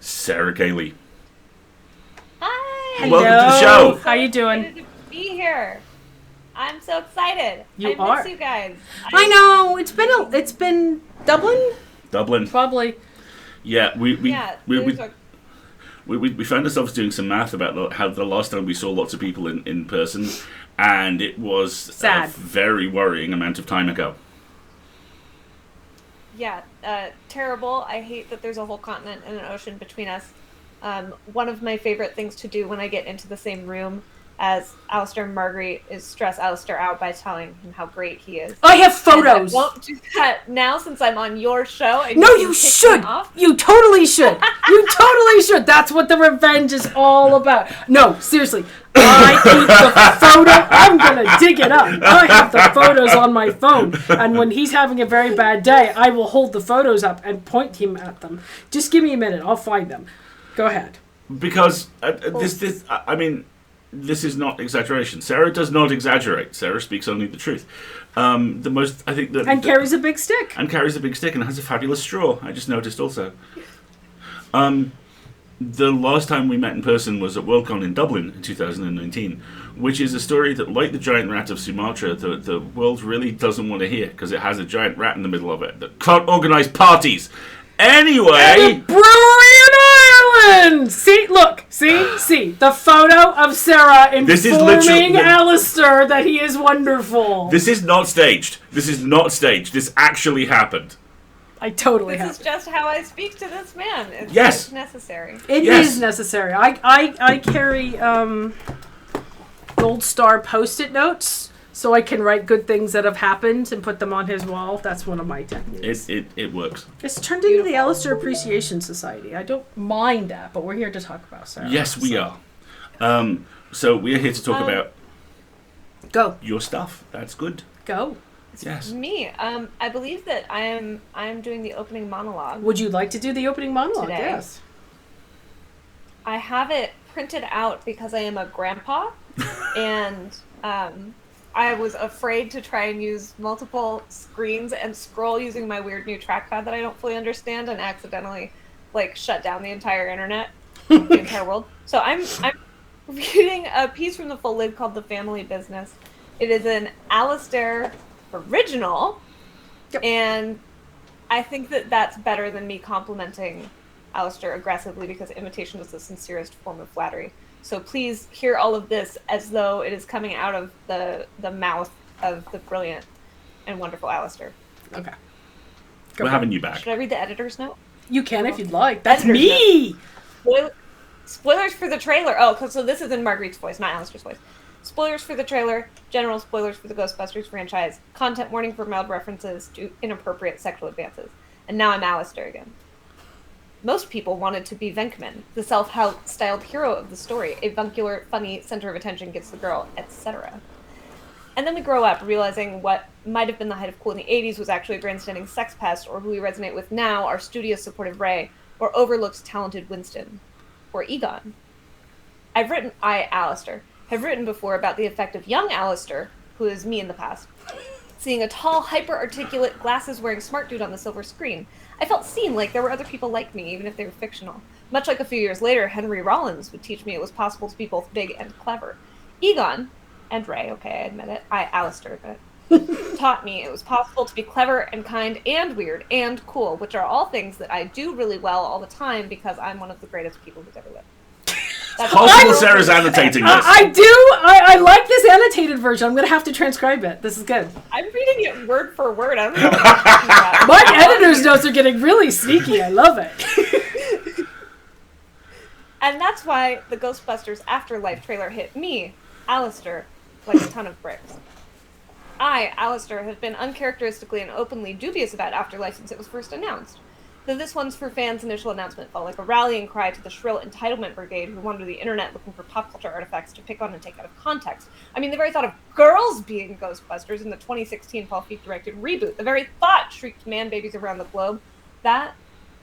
Sarah Gailey. Hi. Welcome to the show. How you doing? Excited to be here. I'm so excited. I miss you guys. I know. It's been Dublin. Probably. Yeah, we things are- we found ourselves doing some math about how the last time we saw lots of people in person, and it was Sad. a very worrying amount of time ago. Yeah, terrible. I hate that there's a whole continent and an ocean between us. One of my favorite things to do when I get into the same room as Alasdair and Marguerite is stress Alasdair out by telling him how great he is. I have photos. And I won't do that now since I'm on your show. And No, you should. You totally should. You totally should. That's what the revenge is all about. No, seriously. I keep the photo. I'm going to dig it up. I have the photos on my phone. And when he's having a very bad day, I will hold the photos up and point him at them. Just give me a minute. I'll find them. Go ahead. Because this is not exaggeration. Sarah does not exaggerate. Sarah speaks only the truth. Carries a big stick. And carries a big stick and has a fabulous straw. I just noticed also. The last time we met in person was at Worldcon in Dublin in 2019, which is a story that, like the giant rat of Sumatra, the world really doesn't want to hear because it has a giant rat in the middle of it that can't organise parties. Anyway, and a brewery in Ireland. See, look, see the photo of Sarah informing Alasdair that he is wonderful. This is not staged. This actually happened. I totally have. This is just how I speak to this man. It's necessary. It is necessary. I carry gold star Post-it notes so I can write good things that have happened and put them on his wall. That's one of my techniques. It works. It's turned into the Alasdair Appreciation Society. I don't mind that, but we're here to talk about Sarah. Yes, we are. So we are here to talk about your stuff. That's good. Go. Yes. Me. I believe that I am doing the opening monologue. Would you like to do the opening monologue? Today. Yes. I have it printed out because I am a grandpa, and I was afraid to try and use multiple screens and scroll using my weird new trackpad that I don't fully understand, and accidentally shut down the entire internet, the entire world. So I'm reading a piece from the Full Lid called "The Family Business." It is an Alasdair original, and I think that that's better than me complimenting Alasdair aggressively because imitation is the sincerest form of flattery. So please hear all of this as though it is coming out of the mouth of the brilliant and wonderful Alasdair. Okay. We're having you back. Should I read the editor's note? You can if you'd like. That's me! Spoilers for the trailer. Oh, so this is in Marguerite's voice, not Alasdair's voice. Spoilers for the trailer, general spoilers for the Ghostbusters franchise, content warning for mild references to inappropriate sexual advances. And now I'm Alasdair again. Most people wanted to be Venkman, the self-help styled hero of the story. A vuncular, funny center of attention gets the girl, etc. And then we grow up realizing what might have been the height of cool in the 80s was actually a grandstanding sex pest, or who we resonate with now are studious, supportive Ray, or overlooked, talented Winston, or Egon. Alasdair, have written before about the effect of young Alasdair, who is me in the past, seeing a tall, hyper-articulate, glasses-wearing smart dude on the silver screen. I felt seen, like there were other people like me, even if they were fictional. Much like a few years later, Henry Rollins would teach me it was possible to be both big and clever. Egon, and Ray, okay, I admit it, Alasdair, but taught me it was possible to be clever and kind and weird and cool, which are all things that I do really well all the time because I'm one of the greatest people who's ever lived. Possible Sarah's annotating this. I do. I like this annotated version. I'm going to have to transcribe it. This is good. I'm reading it word for word. I don't know what you're talking about. My editor's notes are getting really sneaky. I love it. And that's why the Ghostbusters Afterlife trailer hit me, Alasdair, like a ton of bricks. I, Alasdair, have been uncharacteristically and openly dubious about Afterlife since it was first announced. Though this one's for fans' initial announcement felt like a rallying cry to the shrill entitlement brigade who wander the internet looking for pop culture artifacts to pick on and take out of context. I mean, the very thought of girls being Ghostbusters in the 2016 Paul Feig-directed reboot, the very thought shrieked man babies around the globe. That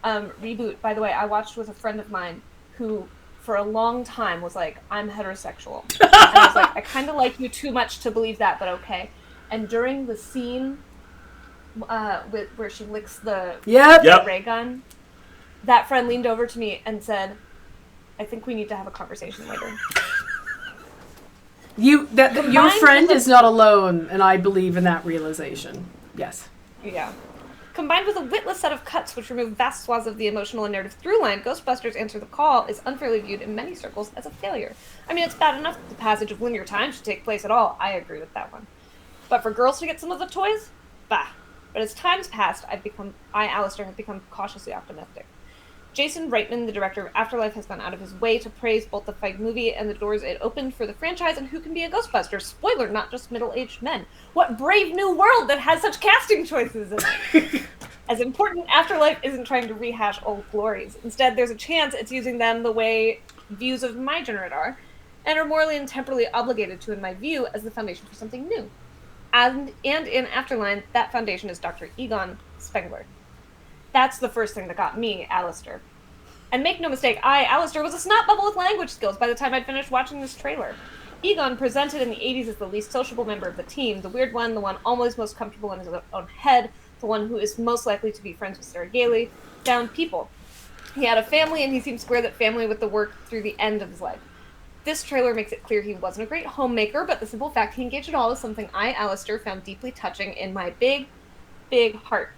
reboot, by the way, I watched with a friend of mine who, for a long time, was like, I'm heterosexual. And I was like, I kind of like you too much to believe that, but okay. And during the scene where she licks the ray gun, that friend leaned over to me and said, I think we need to have a conversation later. Your friend is not alone, and I believe in that realization. Yes. Yeah. Combined with a witless set of cuts which remove vast swaths of the emotional and narrative through line, Ghostbusters Answer the Call is unfairly viewed in many circles as a failure. I mean, it's bad enough that the passage of linear time should take place at all. I agree with that one. But for girls to get some of the toys? Bah. But as time's passed, Alasdair, have become cautiously optimistic. Jason Reitman, the director of Afterlife, has gone out of his way to praise both the Feig movie and the doors it opened for the franchise and who can be a Ghostbuster. Spoiler, not just middle-aged men. What brave new world that has such casting choices in it! As important, Afterlife isn't trying to rehash old glories. Instead, there's a chance it's using them the way views of my generation are, and are morally and temporally obligated to, in my view, as the foundation for something new. And in Afterline, that foundation is Dr. Egon Spengler. That's the first thing that got me, Alasdair. And make no mistake, Alasdair, was a snot bubble with language skills by the time I'd finished watching this trailer. Egon, presented in the 80s as the least sociable member of the team, the weird one, the one always most comfortable in his own head, the one who is most likely to be friends with Sarah Gailey, down people. He had a family, and he seemed square that family with the work through the end of his life. This trailer makes it clear he wasn't a great homemaker, but the simple fact he engaged at all is something I, Alasdair, found deeply touching in my big, big heart.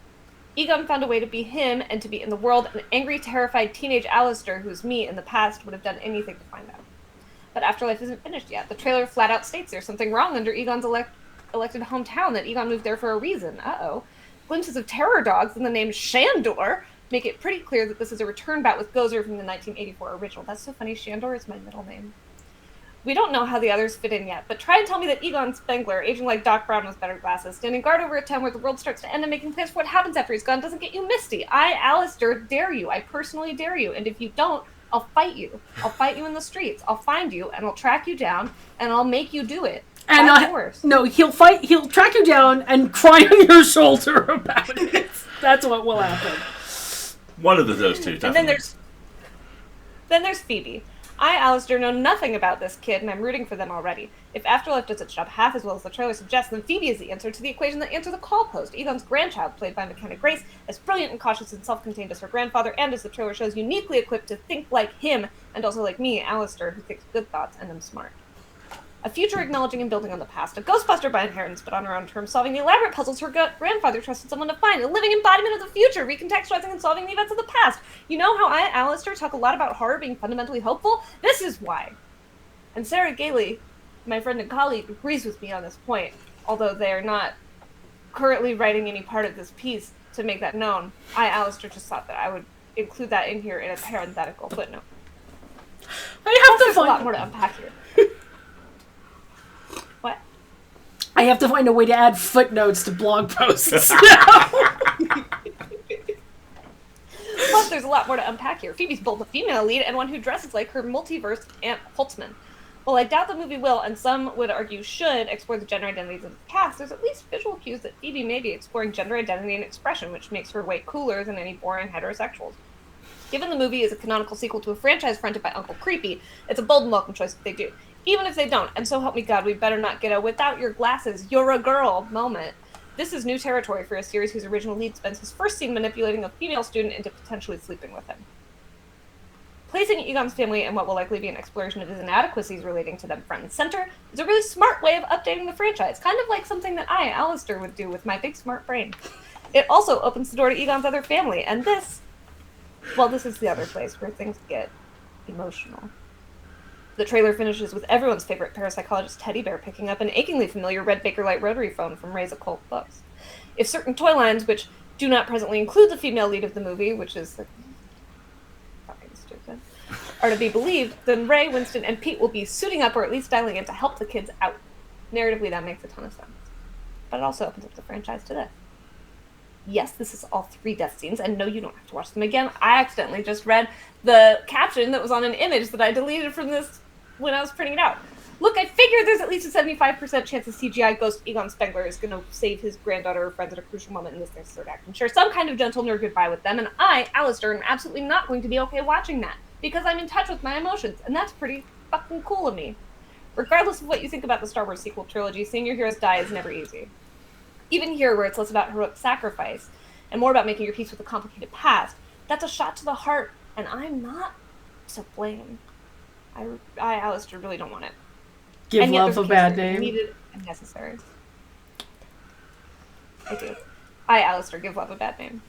Egon found a way to be him and to be in the world an angry, terrified teenage Alasdair who's me in the past would have done anything to find out. But Afterlife isn't finished yet. The trailer flat out states there's something wrong under Egon's elected hometown, that Egon moved there for a reason. Uh-oh. Glimpses of terror dogs and the name Shandor make it pretty clear that this is a return bout with Gozer from the 1984 original. That's so funny, Shandor is my middle name. We don't know how the others fit in yet, but try and tell me that Egon Spengler, aging like Doc Brown with better glasses, standing guard over a town where the world starts to end and making plans for what happens after he's gone doesn't get you misty. I, Alasdair, dare you. I personally dare you. And if you don't, I'll fight you. I'll fight you in the streets. I'll find you, and I'll track you down, and I'll make you do it. And he'll track you down and cry on your shoulder about it. That's what will happen. One of those two, definitely. And then there's Phoebe. I, Alasdair, know nothing about this kid, and I'm rooting for them already. If Afterlife does its job half as well as the trailer suggests, then Phoebe is the answer to the equation that Answer the Call posed. Egon's grandchild, played by McKenna Grace, as brilliant and cautious and self-contained as her grandfather, and as the trailer shows, uniquely equipped to think like him, and also like me, Alasdair, who thinks good thoughts and am smart. A future acknowledging and building on the past. A Ghostbuster by inheritance, but on her own terms, solving the elaborate puzzles her grandfather trusted someone to find. A living embodiment of the future, recontextualizing and solving the events of the past. You know how I, Alasdair, talk a lot about horror being fundamentally hopeful? This is why. And Sarah Gailey, my friend and colleague, agrees with me on this point, although they are not currently writing any part of this piece to make that known. I, Alasdair, just thought that I would include that in here in a parenthetical footnote. There's a lot more to unpack here. What? I have to find a way to add footnotes to blog posts now. Plus, there's a lot more to unpack here. Phoebe's both a female lead and one who dresses like her multiverse Aunt Holtzman. While I doubt the movie will, and some would argue should, explore the gender identities of the cast, there's at least visual cues that Phoebe may be exploring gender identity and expression, which makes her way cooler than any boring heterosexuals. Given the movie is a canonical sequel to a franchise fronted by Uncle Creepy, it's a bold and welcome choice if they do. Even if they don't, and so help me God, we better not get a without your glasses, you're a girl moment. This is new territory for a series whose original lead spends his first scene manipulating a female student into potentially sleeping with him. Placing Egon's family and what will likely be an exploration of his inadequacies relating to them front and center is a really smart way of updating the franchise, kind of like something that I, Alasdair, would do with my big smart brain. It also opens the door to Egon's other family, and this is the other place where things get emotional. The trailer finishes with everyone's favorite parapsychologist teddy bear picking up an achingly familiar red Bakelite rotary phone from Ray's occult books. If certain toy lines, which do not presently include the female lead of the movie, which is fucking stupid, are to be believed, then Ray, Winston, and Pete will be suiting up or at least dialing in to help the kids out. Narratively, that makes a ton of sense. But it also opens up the franchise to this. Yes, this is all 3 death scenes, and no, you don't have to watch them again. I accidentally just read the caption that was on an image that I deleted from this when I was printing it out. Look, I figured there's at least a 75% chance a CGI ghost Egon Spengler is going to save his granddaughter or friends at a crucial moment in this next third act and share some kind of gentle nerd goodbye with them, and I, Alasdair, am absolutely not going to be okay watching that, because I'm in touch with my emotions, and that's pretty fucking cool of me. Regardless of what you think about the Star Wars sequel trilogy, seeing your heroes die is never easy. Even here, where it's less about heroic sacrifice and more about making your peace with a complicated past, That's a shot to the heart, and I'm not to blame. I Alasdair, really don't want it. Give and yet love there's a case bad where it's name. needed and necessary. I do. Alasdair, give love a bad name.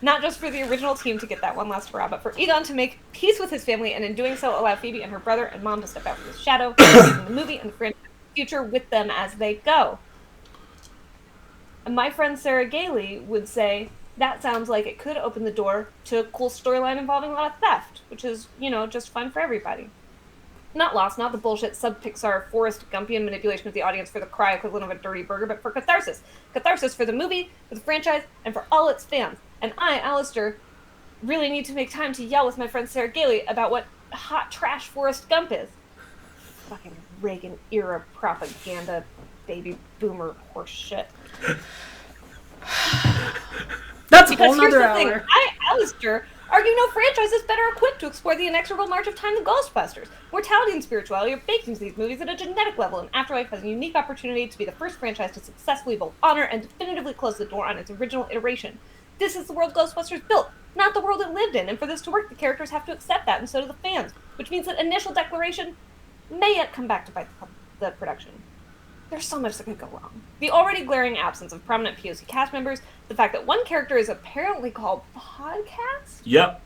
Not just for the original team to get that one last hurrah, but for Egon to make peace with his family, and in doing so allow Phoebe and her brother and mom to step out from his shadow, in the movie and the franchise future with them as they go. And my friend Sarah Gailey would say, that sounds like it could open the door to a cool storyline involving a lot of theft, which is, just fun for everybody. Not Lost, not the bullshit sub-Pixar Forrest Gumpian manipulation of the audience for the cry equivalent of a dirty burger, but for catharsis. Catharsis for the movie, for the franchise, and for all its fans. And I, Alasdair, really need to make time to yell with my friend Sarah Gailey about what hot trash Forrest Gump is. Fucking Reagan-era propaganda, baby boomer horse shit. That's a Because whole here's nother the hour. thing, I, Alasdair, argue no franchise is better equipped to explore the inexorable march of time than Ghostbusters. Mortality and spirituality are baked into these movies at a genetic level, and Afterlife has a unique opportunity to be the first franchise to successfully both honor and definitively close the door on its original iteration. This is the world Ghostbusters built, not the world it lived in, and for this to work, the characters have to accept that, and so do the fans, which means that initial declaration may yet come back to bite the production. There's so much that could go wrong. The already glaring absence of prominent POC cast members, the fact that one character is apparently called Podcast? Yep.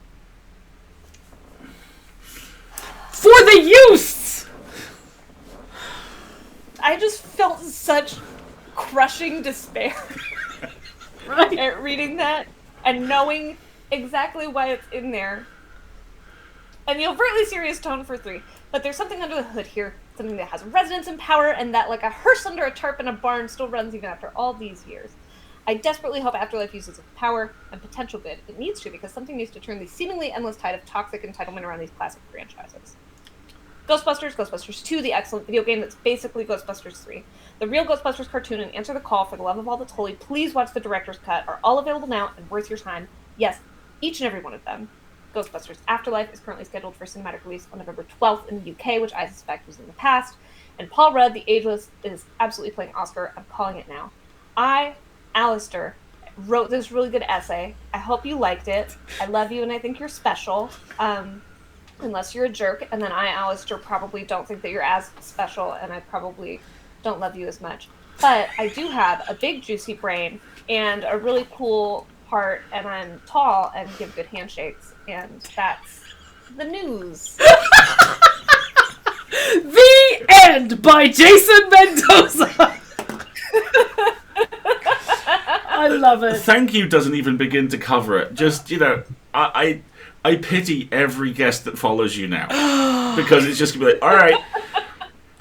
For the youths! I just felt such crushing despair Right? at reading that and knowing exactly why it's in there. And the overtly serious tone for 3. But there's something under the hood here, something that has resonance and power, and that, like a hearse under a tarp in a barn, still runs even after all these years. I desperately hope Afterlife uses its power and potential good. It needs to, because something needs to turn the seemingly endless tide of toxic entitlement around these classic franchises. Ghostbusters, Ghostbusters 2, the excellent video game that's basically Ghostbusters 3. The real Ghostbusters cartoon and Answer the Call, for the love of all that's holy, please watch the director's cut, are all available now and worth your time. Yes, each and every one of them. Ghostbusters Afterlife is currently scheduled for cinematic release on November 12th in the UK, which I suspect was in the past. And Paul Rudd, the ageless, is absolutely playing Oscar. I'm calling it now. I, Alasdair, wrote this really good essay. I hope you liked it. I love you and I think you're special. Unless you're a jerk. And then I, Alasdair, probably don't think that you're as special, and I probably don't love you as much. But I do have a big juicy brain and a really cool heart, and I'm tall and give good handshakes, and that's the news. The End by Jason Mendoza. I love it. Thank you doesn't even begin to cover it. Just, I pity every guest that follows you now. Because it's just going to be like, all right,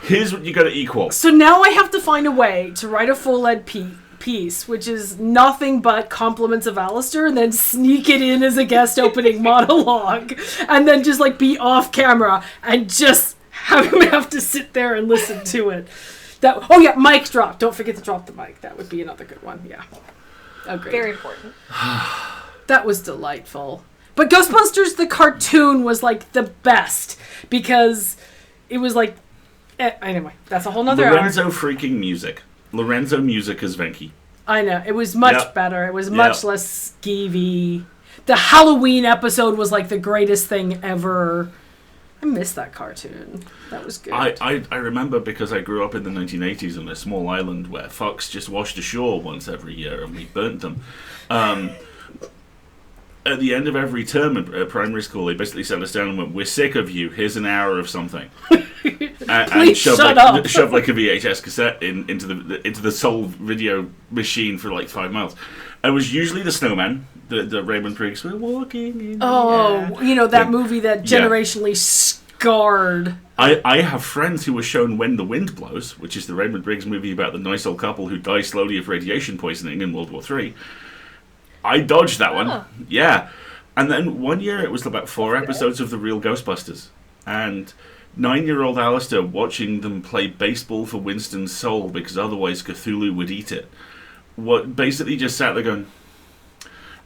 here's what you got to equal. So now I have to find a way to write a full-length piece, which is nothing but compliments of Alasdair, and then sneak it in as a guest opening monologue, and then just be off camera and just have him have to sit there and listen to it. Mic drop. Don't forget to drop the mic. That would be another good one. Yeah. Agreed. Very important. That was delightful. But Ghostbusters the cartoon was the best, because it was anyway, that's a whole nother Lorenzo hour. freaking music. Lorenzo music as Venki. I know. It was much Yep. better. It was much less skeevy. The Halloween episode was the greatest thing ever. I miss that cartoon. That was good. I remember, because I grew up in the 1980s on a small island where fox just washed ashore once every year and we burnt them. At the end of every term at primary school, they basically sat us down and went, "We're sick of you. Here's an hour of something." and shut up. Shove a VHS cassette into the Soul video machine for 5 miles. It was usually the Snowman, the Raymond Briggs. We're walking in. That movie that generationally scarred. I have friends who were shown When the Wind Blows, which is the Raymond Briggs movie about the nice old couple who die slowly of radiation poisoning in World War III. I dodged that one. Yeah. And then one year it was about 4 episodes of The Real Ghostbusters. And 9-year-old Alasdair watching them play baseball for Winston's soul because otherwise Cthulhu would eat it. What basically just sat there going,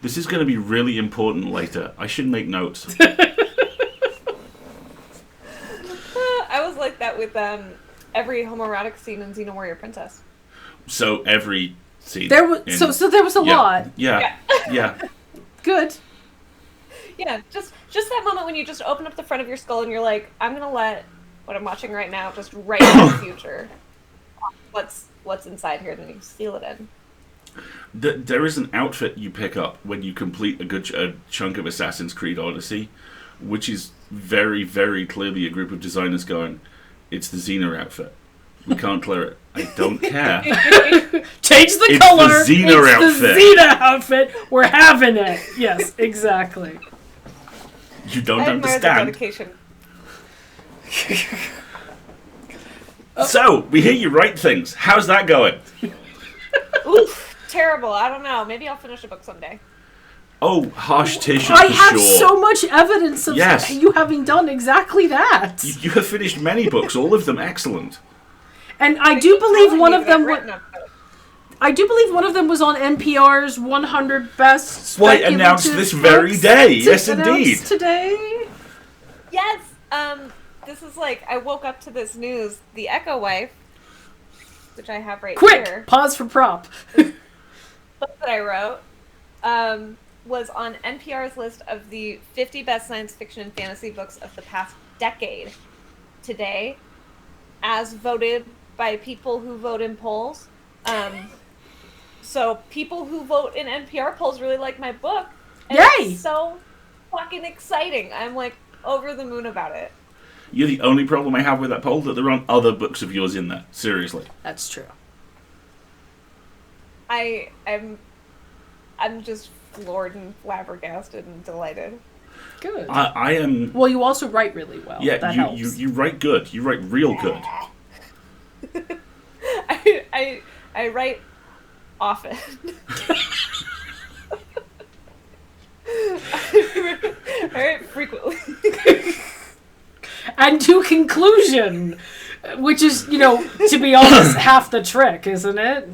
this is going to be really important later. I should make notes. I was like that with every homoerotic scene in Xena Warrior Princess. So every scene. There was there was a lot. Yeah. Good. Yeah, just that moment when you just open up the front of your skull and you're like, I'm gonna let what I'm watching right now just write in the future. What's inside here, then you seal it in. There is an outfit you pick up when you complete a good chunk of Assassin's Creed Odyssey, which is very, very clearly a group of designers going, it's the Xena outfit. We can't clear it. I don't care. Change the It's color. the Xena outfit. The Xena outfit. We're having it. Yes, exactly. You don't I admire the understand. dedication. So, we hear you write things. How's that going? Oof, terrible. I don't know. Maybe I'll finish a book someday. Oh, harsh tissue I for have sure. so much evidence of Yes. you having done exactly that. You have finished many books, all of them excellent. And I do believe one of them. Written a book. I do believe one of them was on NPR's 100 Best. Why, announced Speculative this very Books day. to Yes, announce indeed. Today. Yes. This is like I woke up to this news. The Echo Wife, which I have right Quick, here, pause for prop. book that I wrote, was on NPR's list of the 50 best science fiction and fantasy books of the past decade. Today, as voted by people who vote in polls. So people who vote in NPR polls really like my book. And Yay! It's so fucking exciting. I'm like over the moon about it. You're the only problem I have with that poll, that there aren't other books of yours in there. Seriously. That's true. I'm just floored and flabbergasted and delighted. Good. I am... Well, you also write really well. Yeah, that you helps. you write good. You write real good. I write often. I write frequently. And to conclusion, which is, to be honest, half the trick, isn't it?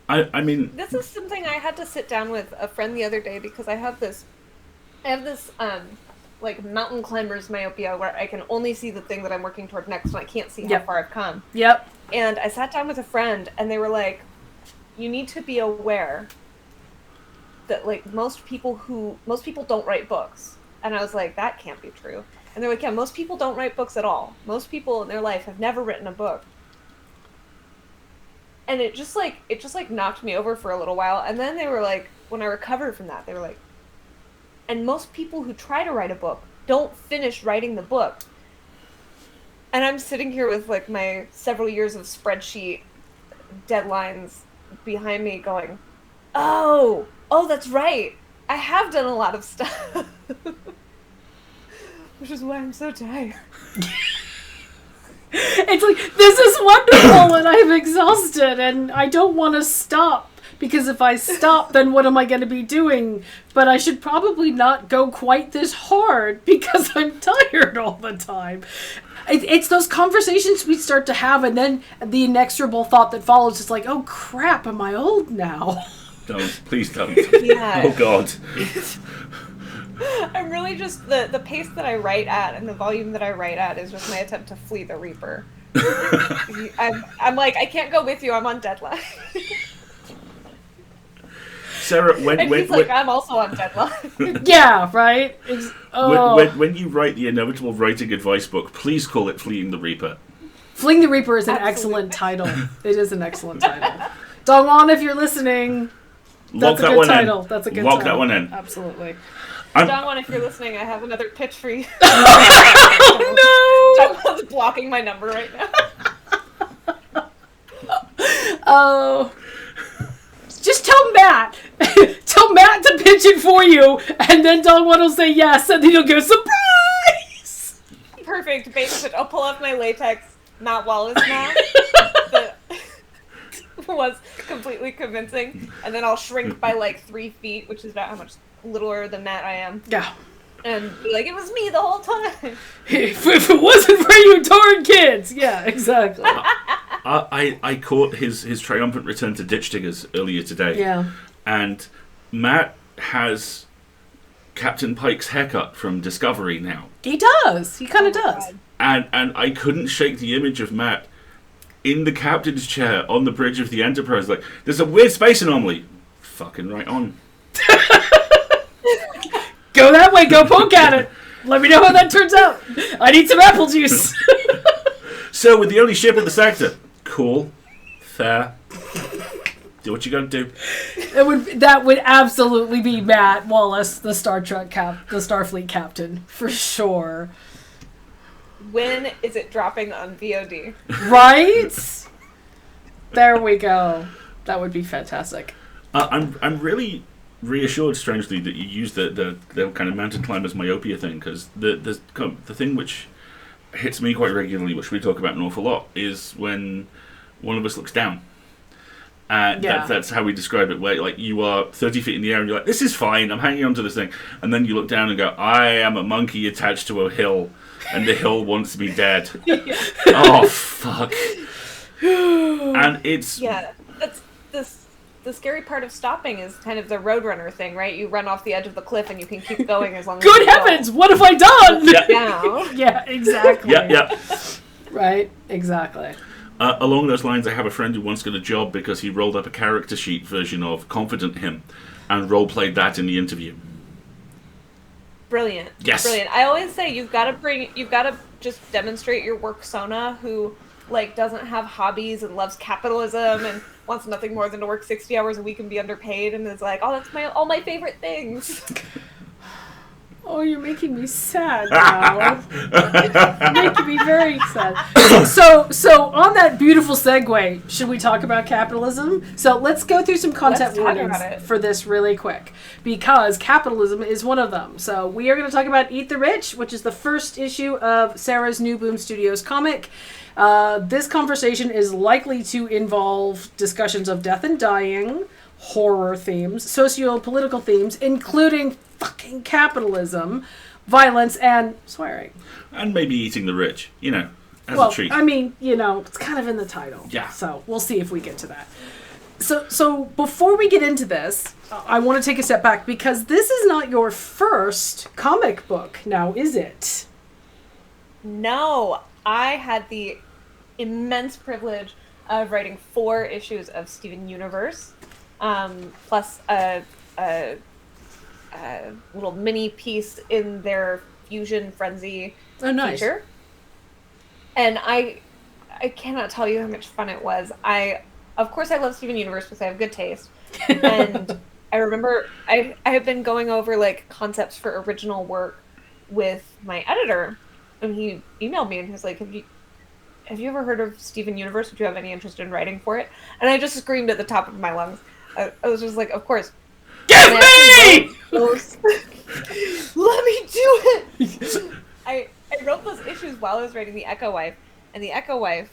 I mean... This is something I had to sit down with a friend the other day because I have this like mountain climber's myopia where I can only see the thing that I'm working toward next and I can't see how Yep. far I've come. Yep. And I sat down with a friend and they were like, you need to be aware that like most people don't write books. And I was like, that can't be true. And they're like, yeah, most people don't write books at all. Most people in their life have never written a book. And it just knocked me over for a little while. And then they were like, when I recovered from that, they were like, and most people who try to write a book don't finish writing the book. And I'm sitting here with like my several years of spreadsheet deadlines behind me going, oh, that's right. I have done a lot of stuff. Which is why I'm so tired. It's like, this is wonderful and I'm exhausted and I don't want to stop. Because if I stop, then what am I going to be doing? But I should probably not go quite this hard because I'm tired all the time. It's those conversations we start to have, and then the inexorable thought that follows is like, oh crap, am I old now? Don't. Please don't. Yeah. Oh, God. I'm really just, the pace that I write at and the volume that I write at is just my attempt to flee the Reaper. I'm like, I can't go with you, I'm on deadline. Sarah, And he's like, I'm also on deadline. Yeah, right? when you write the inevitable writing advice book, please call it Fleeing the Reaper. Fleeing the Reaper is an Absolutely. excellent title. It is an excellent title. Dongwon, if you're listening, Lock that's a that good one title. in. That's a good Lock title. that one in. Absolutely. Dongwon, if you're listening, I have another pitch for you. Oh, Dongwon's blocking my number right now. no! Oh. Just tell Matt. Tell Matt to pitch it for you, and then Dongwon will say yes, and then he'll go, surprise! Perfect. Bait pitch. I'll pull up my latex Matt Wallace mask that was completely convincing, and then I'll shrink by like 3 feet, which is about how much littler than Matt I am, Yeah. and be like, it was me the whole time. If it wasn't for you darn kids. Yeah, exactly. I caught his triumphant return to Ditch Diggers earlier today. Yeah. And Matt has Captain Pike's haircut from Discovery now. He does. He kind of Oh my does. God. And I couldn't shake the image of Matt in the captain's chair on the bridge of the Enterprise. Like, there's a weird space anomaly. Fucking right on. Go that way. Go poke at it. Let me know how that turns out. I need some apple juice. So, with the only ship in the sector. Cool. Fair. Do what you gotta do. That would absolutely be Matt Wallace, the Star Trek the Starfleet captain, for sure. When is it dropping on VOD? Right? There we go. That would be fantastic. I'm really reassured, strangely, that you use the kind of mountain climbers myopia thing, because the thing which hits me quite regularly, which we talk about an awful lot, is when one of us looks down. That's how we describe it, where like you are 30 feet in the air and you're like, this is fine, I'm hanging on to this thing, and then you look down and go, I am a monkey attached to a hill, and the hill wants me dead. Oh, fuck. And it's... Yeah, that's the scary part of stopping is kind of the Roadrunner thing, right? You run off the edge of the cliff and you can keep going as long as Good you heavens, what have I done? Yeah. Yeah, exactly. Yeah. Right, exactly. Along those lines, I have a friend who once got a job because he rolled up a character sheet version of Confident Him and role-played that in the interview. Brilliant. Yes. Brilliant. I always say you've got to just demonstrate your work persona who like doesn't have hobbies and loves capitalism and wants nothing more than to work 60 hours a week and be underpaid and is like, oh, that's all my favorite things. Oh, you're making me sad now. You're making me very sad. So on that beautiful segue, should we talk about capitalism? So let's go through some content warnings for this really quick, because capitalism is one of them. So we are going to talk about Eat the Rich, which is the first issue of Sarah's New Boom Studios comic. This conversation is likely to involve discussions of death and dying, horror themes, socio-political themes, including fucking capitalism, violence, and swearing. And maybe eating the rich, as a treat. I mean, it's kind of in the title. Yeah. So we'll see if we get to that. So before we get into this, I want to take a step back, because this is not your first comic book now, is it? No, I had the immense privilege of writing 4 issues of Steven Universe, plus a little mini piece in their Fusion Frenzy feature. And I cannot tell you how much fun it was. Of course I love Steven Universe because I have good taste. And I remember I have been going over like concepts for original work with my editor, and he emailed me and he was like, have you ever heard of Steven Universe? Would you have any interest in writing for it? And I just screamed at the top of my lungs. I was just like, of course. Give me! Let me do it! I wrote those issues while I was writing The Echo Wife, and The Echo Wife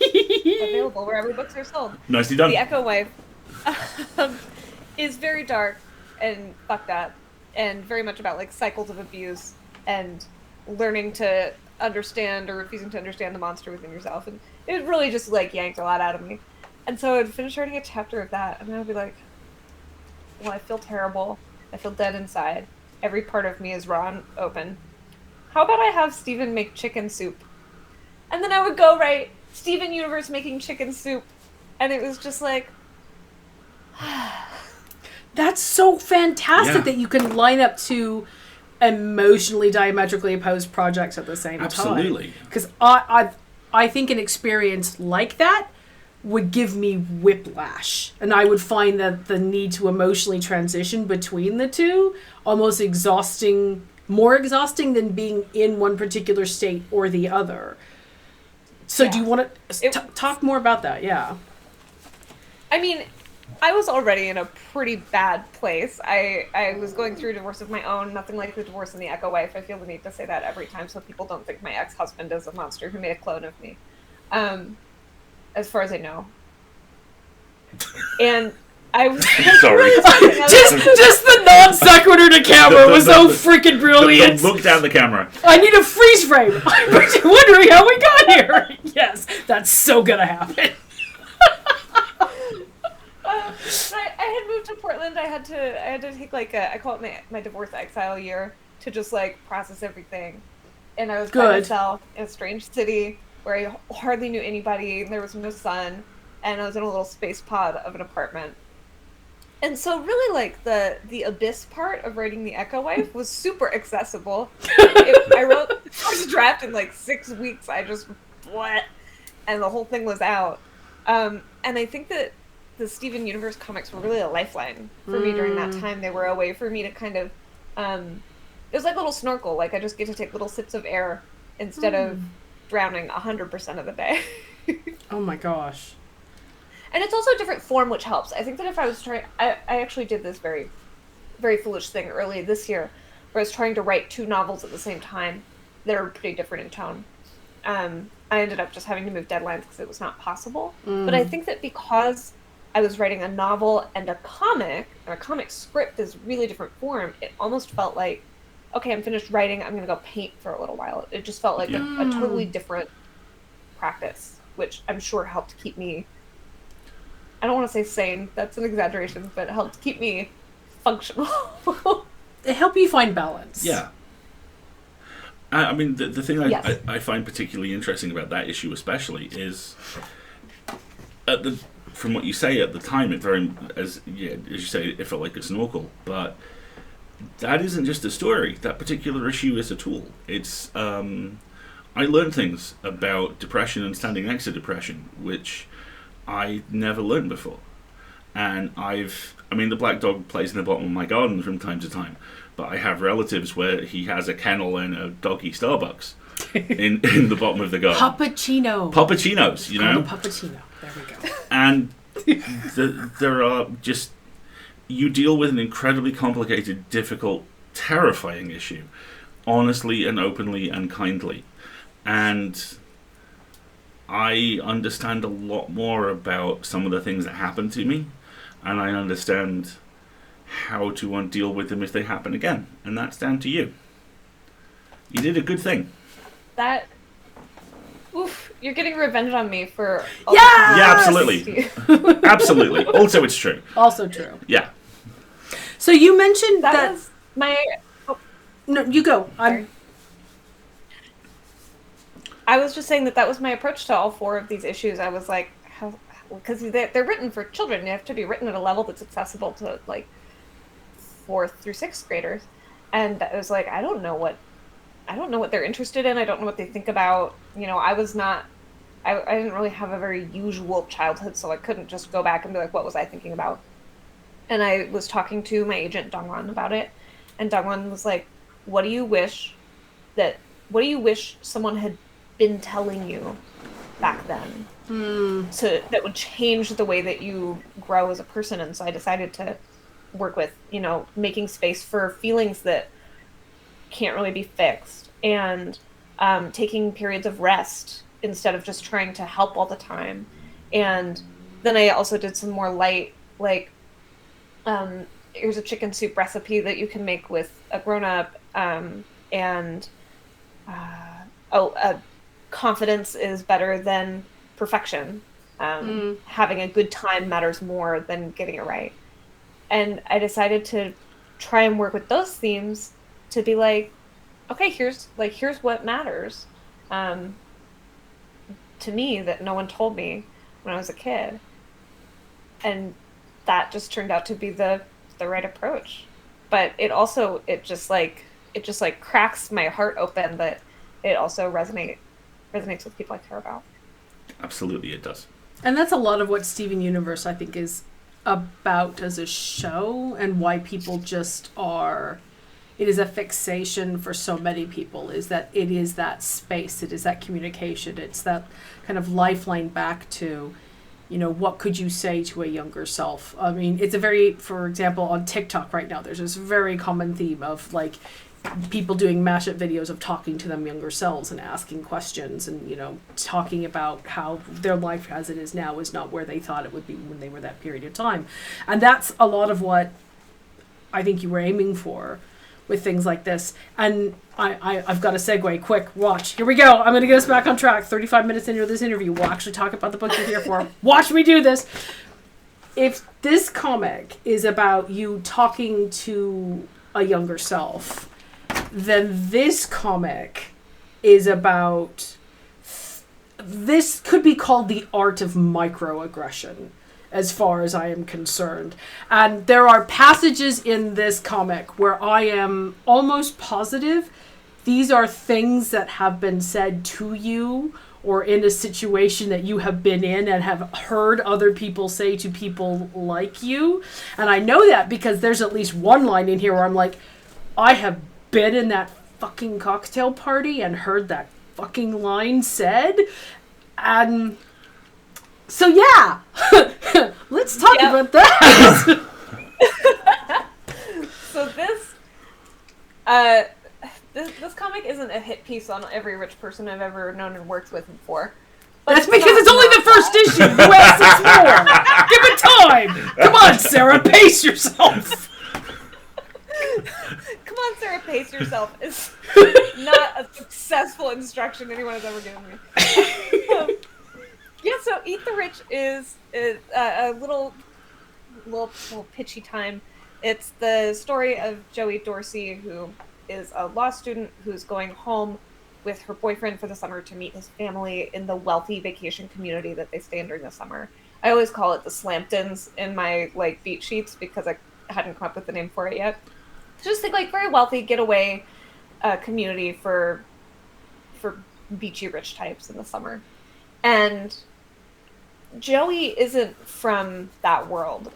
available wherever books are sold. Nicely done. The Echo Wife is very dark and fucked up, and very much about like cycles of abuse and learning to understand or refusing to understand the monster within yourself. And it really just like yanked a lot out of me. And so I'd finish writing a chapter of that, and I'd be like, well, I feel terrible. I feel dead inside. Every part of me is raw and open. How about I have Steven make chicken soup? And then I would go write Steven Universe making chicken soup. And it was just like... That's so fantastic that you can line up 2 emotionally diametrically opposed projects at the same time. Absolutely. Because I think an experience like that would give me whiplash, and I would find that the need to emotionally transition between the two almost more exhausting than being in one particular state or the other. So do you want to talk more about that? Yeah. I mean, I was already in a pretty bad place. I was going through a divorce of my own, nothing like the divorce in The Echo Wife. I feel the need to say that every time so people don't think my ex-husband is a monster who made a clone of me. As far as I know. And I was... Sorry. just the non sequitur to camera was so freaking brilliant. Look down the camera. I need a freeze frame. I'm wondering how we got here. Yes, that's so gonna happen. I had moved to Portland. I had to take like I call it my divorce exile year to just like process everything. And I was by myself in a strange city where I hardly knew anybody. There was no sun, and I was in a little space pod of an apartment. And so really like the abyss part of writing The Echo Wife was super accessible. I wrote the first draft in like 6 weeks. I just what? And the whole thing was out. And I think that the Steven Universe comics were really a lifeline for me during that time. They were a way for me to kind of it was like a little snorkel. Like I just get to take little sips of air instead of drowning 100% of the day. Oh my gosh. And it's also a different form, which helps. I think that if I was trying... I actually did this very, very foolish thing early this year, where I was trying to write 2 novels at the same time that are pretty different in tone. I ended up just having to move deadlines because it was not possible. But I think that because I was writing a novel and a comic script is really different form, it almost felt like, okay, I'm finished writing, I'm going to go paint for a little while. It just felt like a totally different practice, which I'm sure helped keep me... I don't want to say sane, that's an exaggeration, but it helped keep me functional. It helped you find balance. Yeah. I mean, the thing Yes. I find particularly interesting about that issue especially is, from what you say at the time, it as you say, it felt like a snorkel, but that isn't just a story. That particular issue is a tool. It's, I learned things about depression and standing next to depression, which I never learned before. And the black dog plays in the bottom of my garden from time to time, but I have relatives where he has a kennel and a doggy Starbucks in the bottom of the garden. Puppuccinos, you know? Puppuccino. There we go. And there are just... You deal with an incredibly complicated, difficult, terrifying issue, honestly and openly and kindly. And I understand a lot more about some of the things that happen to me, and I understand how to deal with them if they happen again. And that's down to you. You did a good thing. You're getting revenge on me for... Yes! Yeah, absolutely. Absolutely. Also, it's true. Also true. Yeah. So you mentioned that... was my... No, you go. Sorry. I was just saying that was my approach to all 4 of these issues. I was like, because they're written for children. They have to be written at a level that's accessible to like 4th through 6th graders. And I was like, I don't know what they're interested in. I don't know what they think about. You know, I didn't really have a very usual childhood, so I couldn't just go back and be like, what was I thinking about? And I was talking to my agent, Dongwon, about it. And Dongwon was like, what do you wish someone had been telling you back then that would change the way that you grow as a person? And so I decided to work with, making space for feelings that can't really be fixed, and taking periods of rest instead of just trying to help all the time. And then I also did some more light, like, here's a chicken soup recipe that you can make with a grown-up, confidence is better than perfection. Having a good time matters more than getting it right. And I decided to try and work with those themes to be like, okay, here's what matters to me that no one told me when I was a kid. And that just turned out to be the right approach. But it just cracks my heart open that it also resonates with people I care about. Absolutely, it does. And that's a lot of what Steven Universe, I think, is about as a show, and why people just are... It is a fixation for so many people, is that it is that space, it is that communication, it's that kind of lifeline back to, what could you say to a younger self? I mean, it's for example, on TikTok right now, there's this very common theme of, like, people doing mashup videos of talking to them younger selves and asking questions and, talking about how their life as it is now is not where they thought it would be when they were that period of time. And that's a lot of what I think you were aiming for with things like this. And I've got a segue. Quick, watch. Here we go. I'm going to get us back on track. 35 minutes into this interview, we'll actually talk about the book you're here for. Watch me do this. If this comic is about you talking to a younger self, then this comic is about... This could be called the art of microaggression. as far as I am concerned. And there are passages in this comic where I am almost positive these are things that have been said to you or in a situation that you have been in and have heard other people say to people like you. And I know that because there's at least one line in here where I'm like, I have been in that fucking cocktail party and heard that fucking line said. And so yeah, let's talk about that. So this comic isn't a hit piece on every rich person I've ever known and worked with before. But that's because it's only the first issue. You asked more. Give it time. Come on, Sarah, pace yourself. Come on, Sarah, pace yourself. It's not a successful instruction anyone has ever given me. Yeah, so Eat the Rich is a little pitchy time. It's the story of Joey Dorsey, who is a law student who's going home with her boyfriend for the summer to meet his family in the wealthy vacation community that they stay in during the summer. I always call it the Slamptons in my beat sheets because I hadn't come up with the name for it yet. Just think very wealthy getaway community for beachy rich types in the summer. And Joey isn't from that world.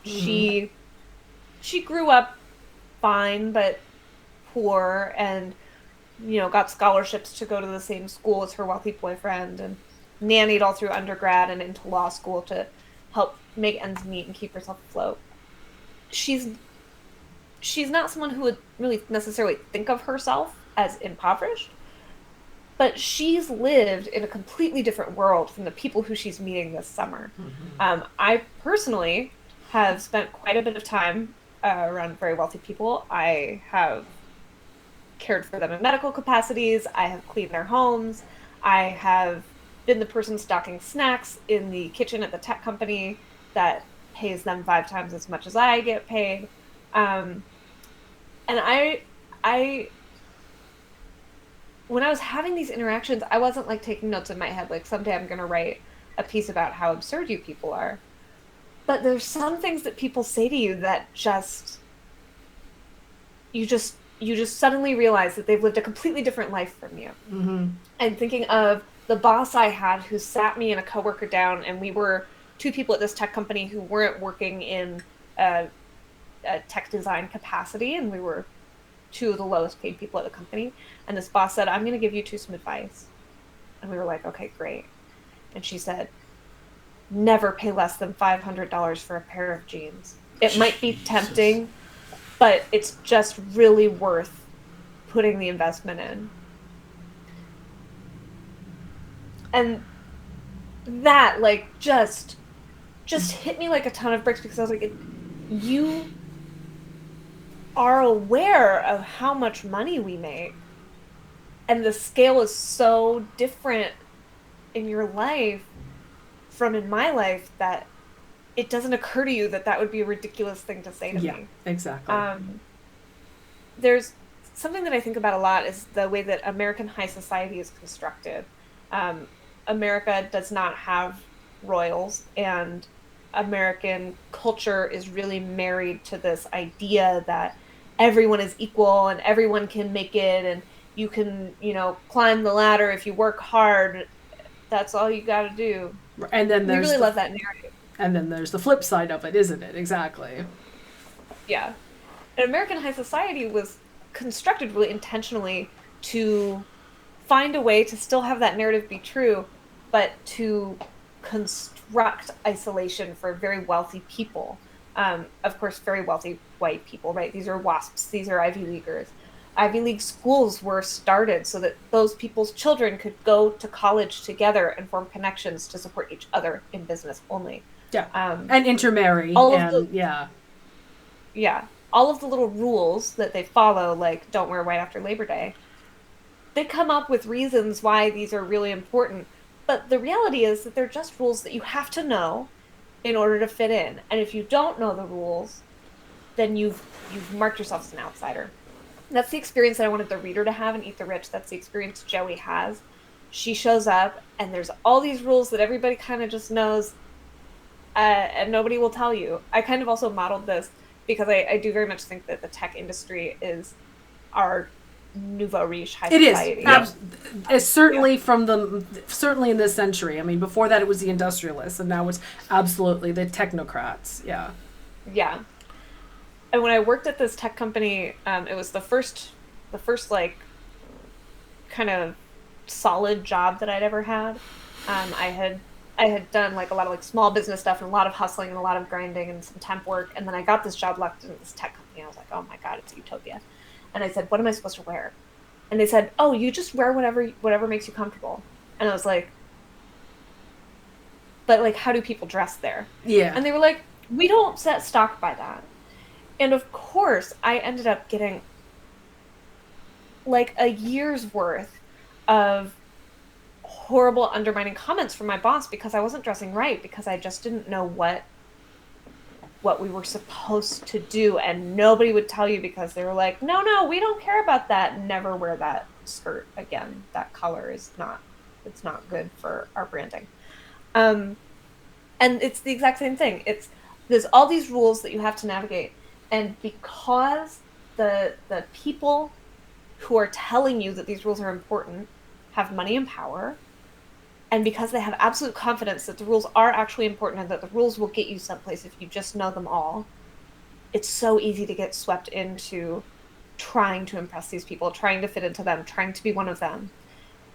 She grew up fine, but poor, and got scholarships to go to the same school as her wealthy boyfriend, and nannied all through undergrad and into law school to help make ends meet and keep herself afloat. She's not someone who would really necessarily think of herself as impoverished, but she's lived in a completely different world from the people who she's meeting this summer. Mm-hmm. I personally have spent quite a bit of time around very wealthy people. I have cared for them in medical capacities. I have cleaned their homes. I have been the person stocking snacks in the kitchen at the tech company that pays them 5 times as much as I get paid. And I when I was having these interactions, I wasn't taking notes in my head, someday I'm going to write a piece about how absurd you people are. But there's some things that people say to you that you just suddenly realize that they've lived a completely different life from you. Mm-hmm. And thinking of the boss I had who sat me and a coworker down, and we were 2 people at this tech company who weren't working in a tech design capacity, and we were 2 of the lowest paid people at the company. And this boss said, I'm going to give you 2 some advice. And we were like, okay, great. And she said, never pay less than $500 for a pair of jeans. It might be tempting, but it's just really worth putting the investment in. And that just hit me like a ton of bricks, because I was like, you are aware of how much money we make, and the scale is so different in your life from in my life that it doesn't occur to you that would be a ridiculous thing to say to me. Yeah, exactly. There's something that I think about a lot is the way that American high society is constructed. America does not have royals, and American culture is really married to this idea that everyone is equal and everyone can make it, and you can, climb the ladder if you work hard. That's all you got to do. And then we really love that narrative. And then there's the flip side of it, isn't it? Exactly. Yeah. And American high society was constructed really intentionally to find a way to still have that narrative be true, but to construct isolation for very wealthy people. Of course, very wealthy white people, right? These are WASPs. These are Ivy Leaguers. Ivy League schools were started so that those people's children could go to college together and form connections to support each other in business only. Yeah. And intermarry. Yeah. All of the little rules that they follow, don't wear white after Labor Day, they come up with reasons why these are really important. But the reality is that they're just rules that you have to know in order to fit in. And if you don't know the rules, then you've marked yourself as an outsider. And that's the experience that I wanted the reader to have in Eat the Rich. That's the experience Joey has. She shows up, and there's all these rules that everybody kind of just knows. and nobody will tell you. I kind of also modeled this because I do very much think that the tech industry is our nouveau riche high society. It is. It's certainly certainly in this century. I mean, before that it was the industrialists, and now it's absolutely the technocrats. Yeah. Yeah. And when I worked at this tech company, it was the first like kind of solid job that I'd ever had. I had done like a lot of like small business stuff and a lot of hustling and a lot of grinding and some temp work. And then I got this job left in this tech company. I was like, oh my God, it's a utopia. And I said, what am I supposed to wear? And they said, oh, you just wear whatever makes you comfortable. And I was like, but like, how do people dress there? Yeah. And they were like, we don't set stock by that. And of course, I ended up getting like a year's worth of horrible undermining comments from my boss because I wasn't dressing right, because I just didn't know what we were supposed to do, and nobody would tell you because they were like, no, we don't care about that. Never wear that skirt again. That color is not good for our branding. And it's the exact same thing. There's all these rules that you have to navigate, and because the people who are telling you that these rules are important have money and power, and because they have absolute confidence that the rules are actually important and that the rules will get you someplace if you just know them all, it's so easy to get swept into trying to impress these people, trying to fit into them, trying to be one of them.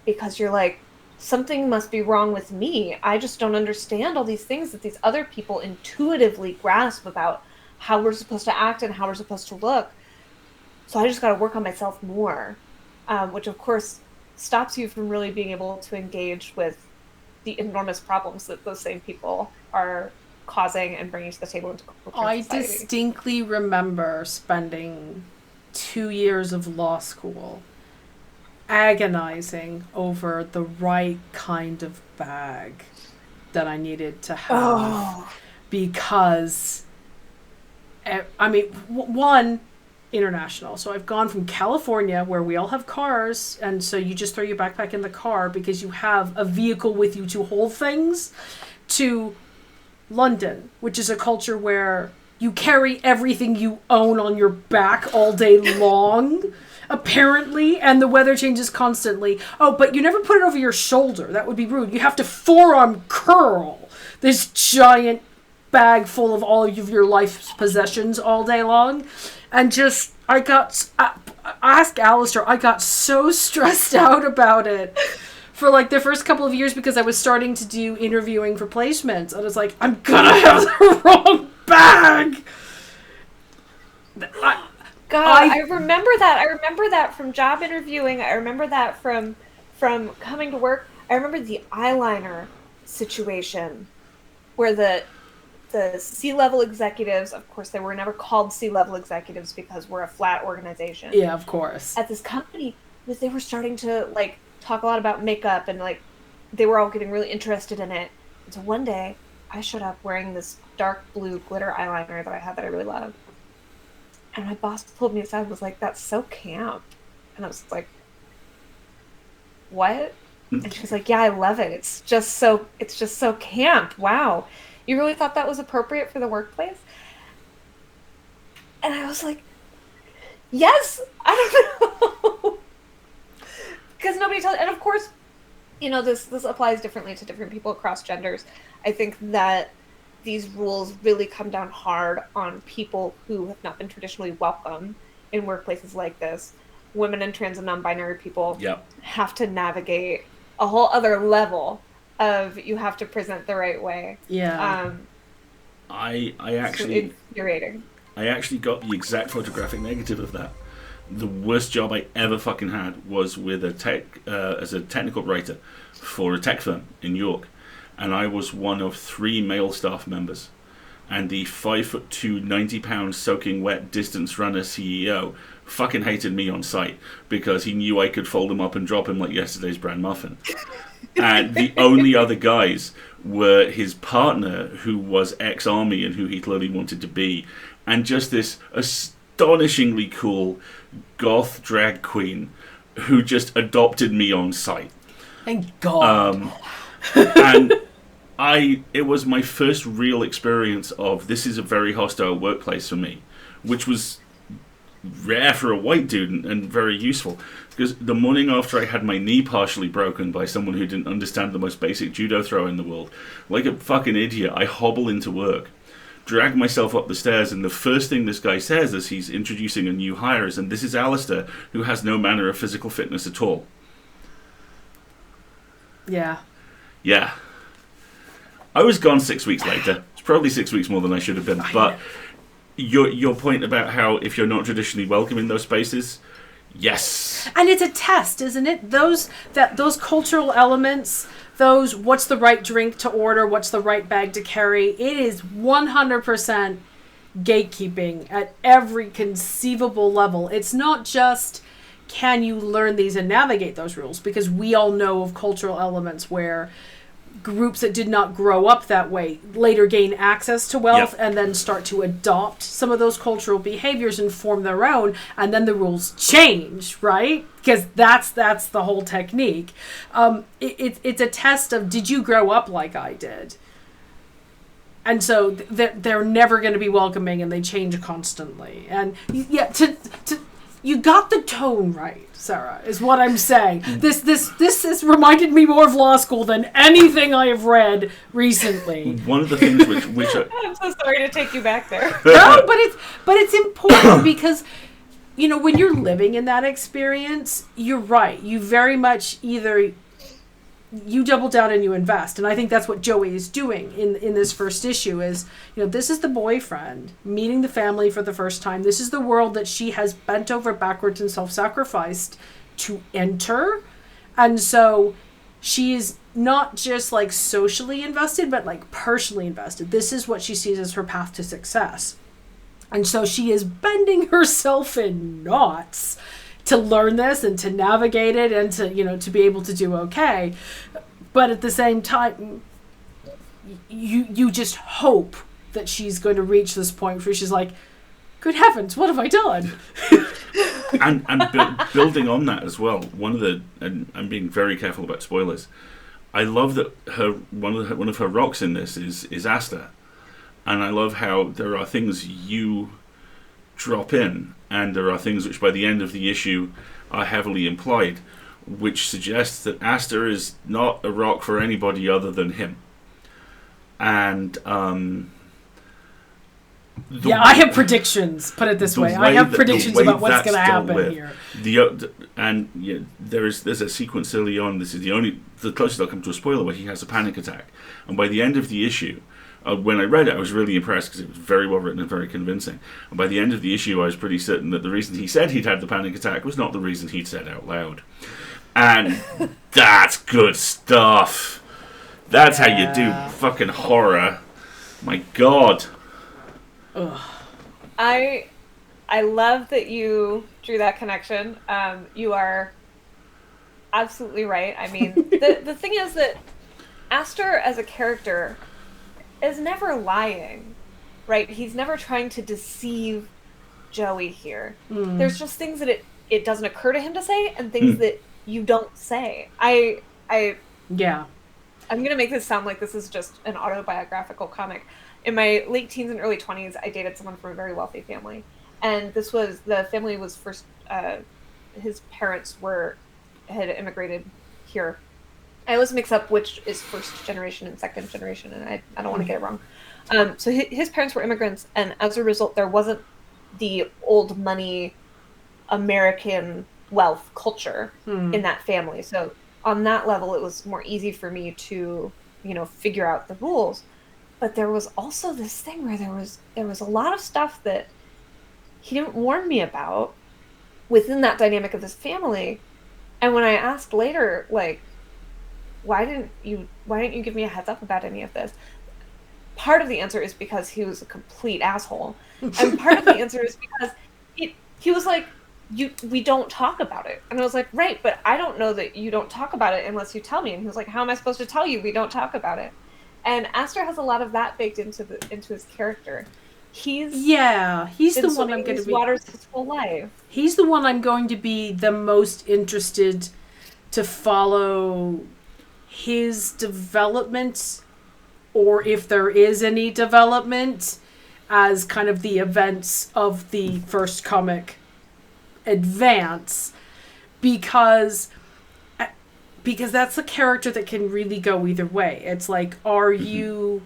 Because you're like, something must be wrong with me. I just don't understand all these things that these other people intuitively grasp about how we're supposed to act and how we're supposed to look. So I just got to work on myself more, which of course stops you from really being able to engage with the enormous problems that those same people are causing and bringing to the table into culture and society. I distinctly remember spending 2 years of law school agonizing over the right kind of bag that I needed to have. Because, I mean, one, international. So I've gone from California, where we all have cars, and so you just throw your backpack in the car because you have a vehicle with you to hold things, to London, which is a culture where you carry everything you own on your back all day long, apparently, and the weather changes constantly. Oh, but you never put it over your shoulder. That would be rude. You have to forearm curl this giant bag full of all of your life's possessions all day long. And just, ask Alasdair, I got so stressed out about it for like the first couple of years because I was starting to do interviewing for placements. And I was like, I'm gonna have the wrong bag. I remember that. I remember that from job interviewing. I remember that from coming to work. I remember the eyeliner situation where the C-level executives, of course, they were never called C-level executives because we're a flat organization. Yeah, of course. At this company, they were starting to like talk a lot about makeup, and like they were all getting really interested in it. And so one day, I showed up wearing this dark blue glitter eyeliner that I had that I really loved. And my boss pulled me aside and was like, "That's so camp." And I was like, "What?" And she was like, "Yeah, I love it. It's just so camp. Wow. You really thought that was appropriate for the workplace?" And I was like, yes, I don't know. Because nobody tells, and of course, you know, this applies differently to different people across genders. I think that these rules really come down hard on people who have not been traditionally welcome in workplaces like this. Women and trans and non-binary people have to navigate a whole other level of you have to present the right way. Yeah. I actually infuriating. I actually got the exact photographic negative of that. The worst job I ever fucking had was with as a technical writer for a tech firm in York, and I was one of 3 male staff members. And the 5'2", 90-pound soaking wet distance runner CEO fucking hated me on site because he knew I could fold him up and drop him like yesterday's bran muffin. And the only other guys were his partner, who was ex-army and who he clearly wanted to be, and just this astonishingly cool goth drag queen who just adopted me on site. Thank God. And it was my first real experience of this is a very hostile workplace for me, which was rare for a white dude and very useful. Because the morning after I had my knee partially broken by someone who didn't understand the most basic judo throw in the world, like a fucking idiot, I hobble into work, drag myself up the stairs, and the first thing this guy says as he's introducing a new hire is, and this is Alasdair, who has no manner of physical fitness at all. Yeah. Yeah. I was gone 6 weeks later. It's probably 6 weeks more than I should have been. But your point about how if you're not traditionally welcome in those spaces, yes. And it's a test, isn't it? Those cultural elements, those what's the right drink to order, what's the right bag to carry, it is 100% gatekeeping at every conceivable level. It's not just can you learn these and navigate those rules, because we all know of cultural elements where groups that did not grow up that way later gain access to wealth and then start to adopt some of those cultural behaviors and form their own, and then the rules change, right? Because that's the whole technique. It's a test of, did you grow up like I did? And so they're never going to be welcoming, and they change constantly. And you got the tone right, Sarah, is what I'm saying. This has reminded me more of law school than anything I have read recently. One of the things which I'm so sorry to take you back there. No, but it's important because, you know, when you're living in that experience, you're right. You very much either you double down and you invest. And I think that's what Joey is doing in this first issue is, you know, this is the boyfriend meeting the family for the first time. This is the world that she has bent over backwards and self-sacrificed to enter. And so she is not just like socially invested, but like personally invested. This is what she sees as her path to success. And so she is bending herself in knots to learn this and to navigate it and to, you know, to be able to do okay. But at the same time, you just hope that she's going to reach this point where she's like, good heavens, what have I done? and building on that as well, and I'm being very careful about spoilers, I love that one of her rocks in this is Asta. And I love how there are things you drop in, and there are things which by the end of the issue are heavily implied, which suggests that Aster is not a rock for anybody other than him. And I have predictions, put it this way. I have predictions about what's going to happen here. There's a sequence early on, this is the closest I'll come to a spoiler, where he has a panic attack. And by the end of the issue, when I read it, I was really impressed because it was very well written and very convincing. And by the end of the issue, I was pretty certain that the reason he said he'd had the panic attack was not the reason he'd said out loud. And that's good stuff. That's how you do fucking horror. My God. Ugh. I love that you drew that connection. You are absolutely right. I mean, the thing is that Aster as a character is never lying, right? He's never trying to deceive Joey here. There's just things that it doesn't occur to him to say, and things that you don't say. I'm gonna make this sound like this is just an autobiographical comic. In my late teens and early 20s, I dated someone from a very wealthy family, and the family was first. His parents had immigrated here. I always mix up which is first generation and second generation, and I don't want to get it wrong. So his parents were immigrants, and as a result, there wasn't the old money American wealth culture in that family. So on that level, it was more easy for me to, you know, figure out the rules. But there was also this thing where there was a lot of stuff that he didn't warn me about within that dynamic of this family. And when I asked later, like, why didn't you give me a heads up about any of this? Part of the answer is because he was a complete asshole. And part of the answer is because he was like, we don't talk about it. And I was like, right, but I don't know that you don't talk about it unless you tell me. And he was like, how am I supposed to tell you we don't talk about it? And Aster has a lot of that baked into his character. He's the one I'm going to be. Waters his whole life. He's the one I'm going to be the most interested to follow his development or if there is any development as kind of the events of the first comic advance, because that's a character that can really go either way. It's like, are you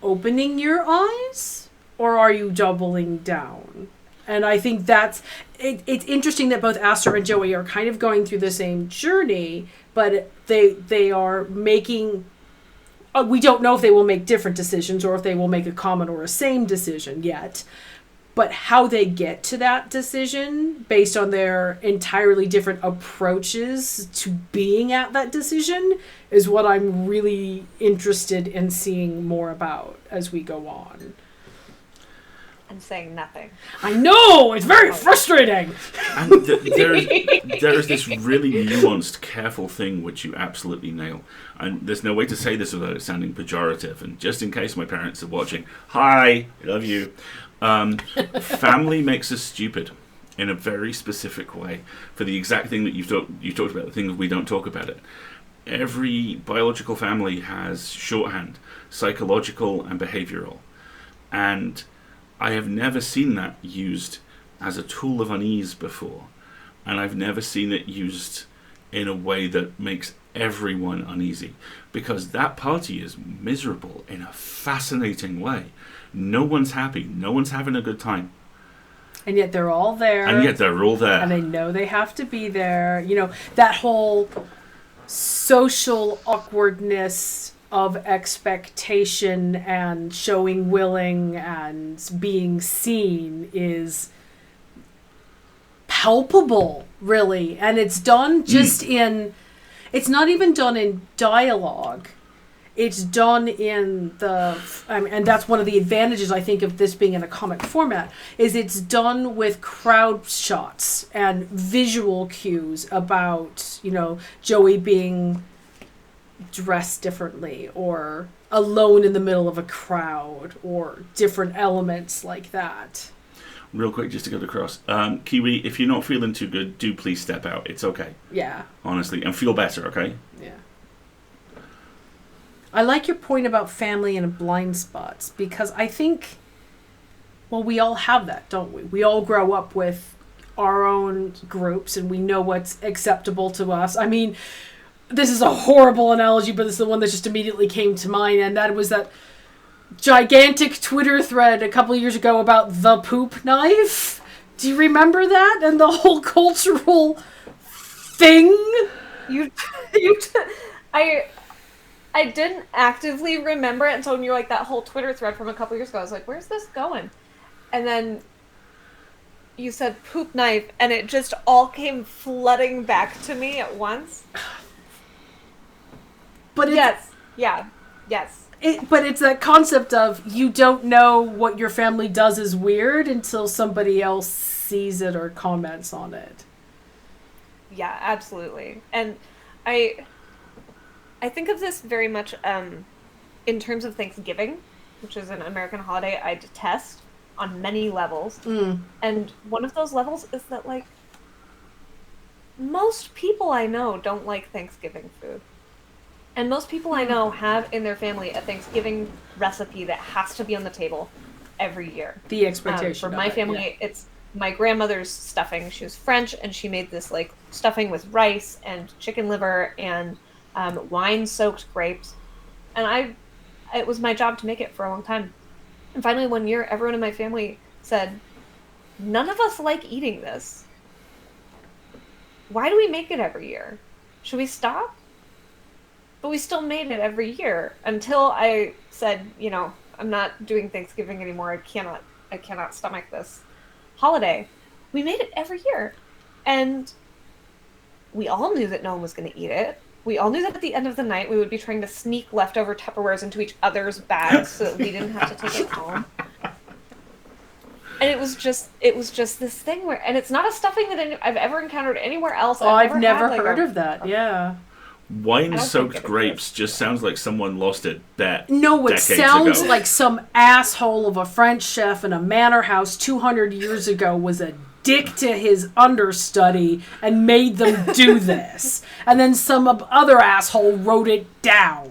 opening your eyes or are you doubling down? And I think that's it's interesting that both Alasdair and Joey are kind of going through the same journey, but they are making, we don't know if they will make different decisions or if they will make a common or a same decision yet. But how they get to that decision based on their entirely different approaches to being at that decision is what I'm really interested in seeing more about as we go on. And saying nothing. I know! It's very frustrating! And there is this really nuanced, careful thing which you absolutely nail. And there's no way to say this without it sounding pejorative. And just in case my parents are watching, hi, I love you. Family makes us stupid in a very specific way for the exact thing that you talked about, the thing that we don't talk about it. Every biological family has shorthand, psychological and behavioral. And I have never seen that used as a tool of unease before. And I've never seen it used in a way that makes everyone uneasy. Because that party is miserable in a fascinating way. No one's happy. No one's having a good time. And yet they're all there. And yet they're all there. And they know they have to be there. You know, that whole social awkwardness of expectation and showing willing and being seen is palpable, really. And it's done just in... It's not even done in dialogue. It's done in the... and that's one of the advantages, I think, of this being in a comic format, is it's done with crowd shots and visual cues about, you know, Joey being dressed differently or alone in the middle of a crowd or different elements like that. Real quick, just to get across. Kiwi, if you're not feeling too good, do please step out. It's okay. Yeah. Honestly. And feel better, okay? Yeah. I like your point about family and blind spots, because I think, well, we all have that, don't we? We all grow up with our own groups and we know what's acceptable to us. I mean, this is a horrible analogy, but it's the one that just immediately came to mind, and that was that gigantic Twitter thread a couple of years ago about the poop knife. Do you remember that? And the whole cultural thing? I didn't actively remember it until when you were like, that whole Twitter thread from a couple years ago. I was like, where's this going? And then you said poop knife, and it just all came flooding back to me at once. But it's, yes. Yeah. Yes. But it's that concept of you don't know what your family does is weird until somebody else sees it or comments on it. Yeah, absolutely. And I think of this very much in terms of Thanksgiving, which is an American holiday I detest on many levels. And one of those levels is that, like, most people I know don't like Thanksgiving food. And most people I know have in their family a Thanksgiving recipe that has to be on the table every year. The expectation for my family, it's my grandmother's stuffing. She was French, and she made this like stuffing with rice and chicken liver and wine-soaked grapes. And it was my job to make it for a long time. And finally, one year, everyone in my family said, "None of us like eating this. Why do we make it every year? Should we stop?" But we still made it every year until I said, you know, I'm not doing Thanksgiving anymore. I cannot stomach this holiday. We made it every year. And we all knew that no one was going to eat it. We all knew that at the end of the night we would be trying to sneak leftover Tupperwares into each other's bags so that we didn't have to take it home. And it was just this thing where, and it's not a stuffing that I've ever encountered anywhere else. I've never heard of that. Yeah. Wine-soaked grapes just sounds like someone lost it bet. No, it sounds like some asshole of a French chef in a manor house 200 years ago was a dick to his understudy and made them do this. And then some other asshole wrote it down.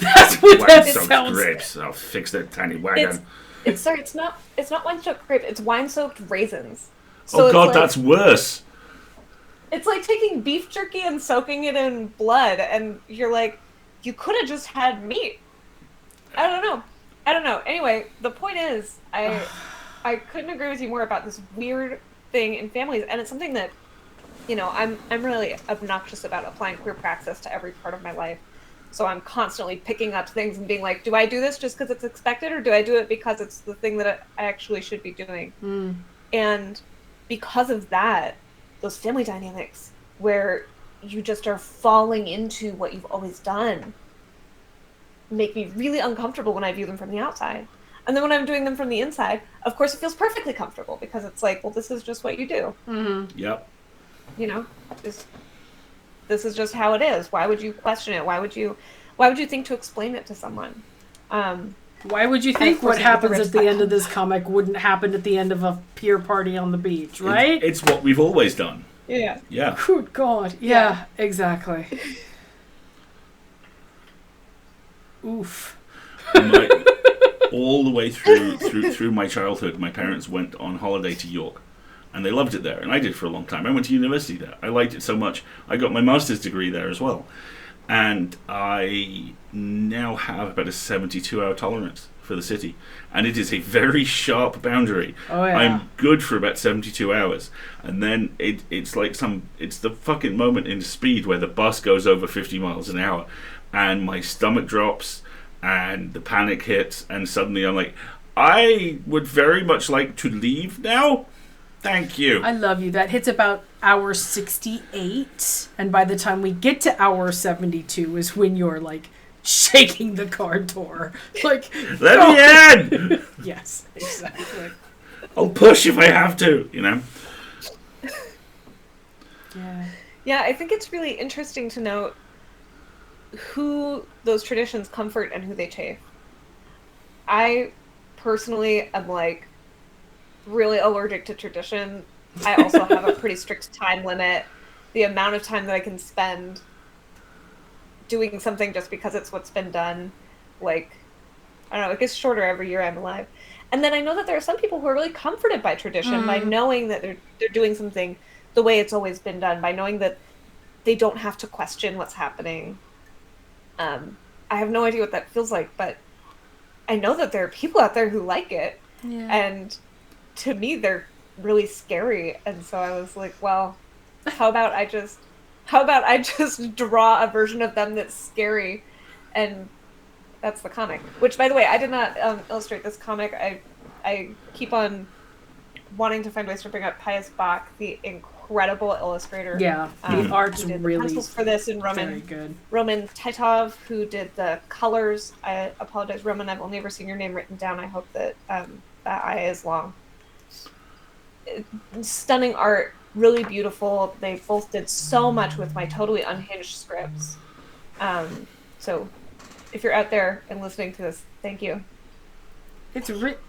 That's what that Wine-soaked sounds grapes. I'll fix that tiny wagon. It's not wine-soaked grape. It's wine-soaked raisins. So Oh God, it's like, that's worse. it's like taking beef jerky and soaking it in blood, and you're like, you could have just had meat. I don't know. Anyway, the point is, I couldn't agree with you more about this weird thing in families, and it's something that, I'm really obnoxious about applying queer praxis to every part of my life. So I'm constantly picking up things and being like, do I do this just because it's expected, or do I do it because it's the thing that I actually should be doing? And because of that, those family dynamics where you just are falling into what you've always done make me really uncomfortable when I view them from the outside. And then when I'm doing them from the inside, of course it feels perfectly comfortable, because it's like, well, this is just what you do. Yep. This is just how it is. Why would you question it? Why would you think to explain it to someone? Why would you think what happens at the end of this comic wouldn't happen at the end of a pier party on the beach, right? It's what we've always done. Yeah. Yeah. Good God. Yeah, exactly. Oof. All the way through my childhood, my parents went on holiday to York, and they loved it there, and I did for a long time. I went to university there. I liked it so much. I got my master's degree there as well, and I now have about a 72-hour tolerance for the city, and it is a very sharp boundary. Oh, yeah. I'm good for about 72 hours, and then it's like it's the fucking moment in Speed where the bus goes over 50 miles an hour, and my stomach drops, and the panic hits, and suddenly I'm like, I would very much like to leave now. Thank you. I love you. That hits about hour 68, and by the time we get to hour 72 is when you're like shaking the car door. Like, let me in! Yes, exactly. I'll push if I have to, Yeah. Yeah, I think it's really interesting to note who those traditions comfort and who they chafe. I personally am like really allergic to tradition. I also have a pretty strict time limit. The amount of time that I can spend doing something just because it's what's been done, like, I don't know, it gets shorter every year I'm alive. And then I know that there are some people who are really comforted by tradition, by knowing that they're doing something the way it's always been done, by knowing that they don't have to question what's happening. I have no idea what that feels like, but I know that there are people out there who like it. Yeah. And to me, they're really scary. And so I was like, well, how about I just draw a version of them that's scary, and that's the comic. Which, by the way, I did not illustrate this comic. I keep on wanting to find ways to bring up Pius Bach, the incredible illustrator. Yeah, the art's who did the really pencils for this, and very good. Roman Titov, who did the colors. I apologize, Roman, I've only ever seen your name written down. I hope that that I is long. Stunning art, really beautiful. They both did so much with my totally unhinged scripts. So if you're out there and listening to this, thank you.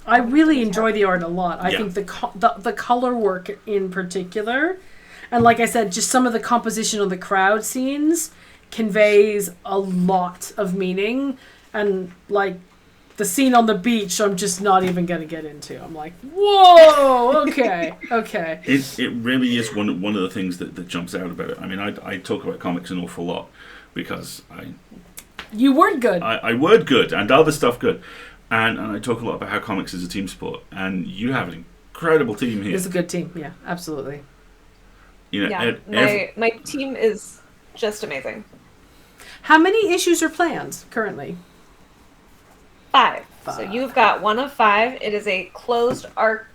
I really enjoy the art a lot. I Yeah. think the color work in particular, and like I said, just some of the composition of the crowd scenes conveys a lot of meaning. And like the scene on the beach, I'm just not even going to get into. I'm like, whoa, okay, okay. It really is one of the things that jumps out about it. I mean, I talk about comics an awful lot because You were good. I word good and other stuff good. And I talk a lot about how comics is a team sport, and you have an incredible team here. It's a good team, yeah, absolutely. Yeah, my team is just amazing. How many issues are planned currently? 5. So you've got one of 5. It is a closed arc.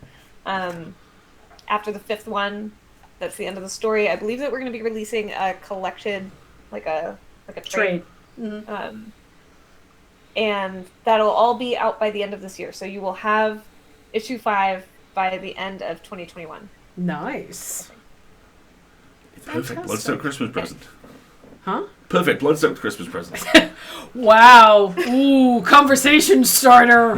After the 5th one, that's the end of the story. I believe that we're going to be releasing a collected, like a trade. Mm-hmm. And that'll all be out by the end of this year. So you will have issue 5 by the end of 2021. Nice. Perfect blood-soaked Christmas present. Huh? Perfect blood-soaked Christmas present. Wow. Ooh, conversation starter.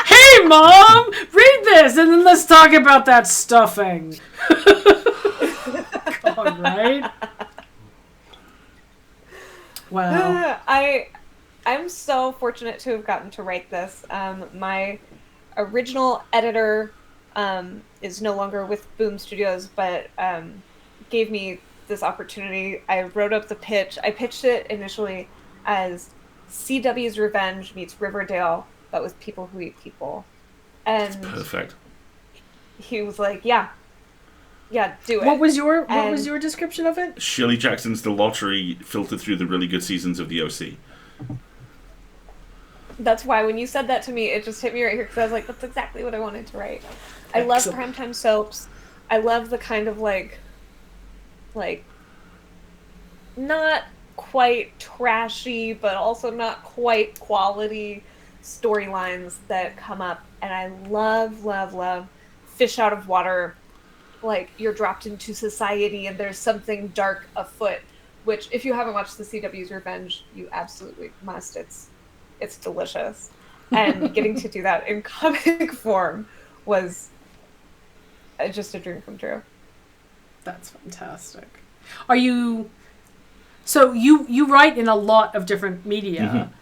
Hey, Mom, read this, and then let's talk about that stuffing. God, right? Wow. I'm so fortunate to have gotten to write this. My original editor is no longer with Boom Studios, but gave me this opportunity. I wrote up the pitch. I pitched it initially as CW's Revenge meets Riverdale, but with people who eat people. And Perfect. he was like, yeah, do it. What was your description of it? Shirley Jackson's The Lottery filtered through the really good seasons of the OC. That's why when you said that to me, it just hit me right here, because I was like, that's exactly what I wanted to write. I love primetime soaps. I love the kind of like not quite trashy, but also not quite quality storylines that come up. And I love fish out of water. Like, you're dropped into society and there's something dark afoot, which if you haven't watched the CW's Revenge, you absolutely must. It's delicious. And getting to do that in comic form was just a dream come true. That's fantastic. Are you... So you write in a lot of different media. Mm-hmm.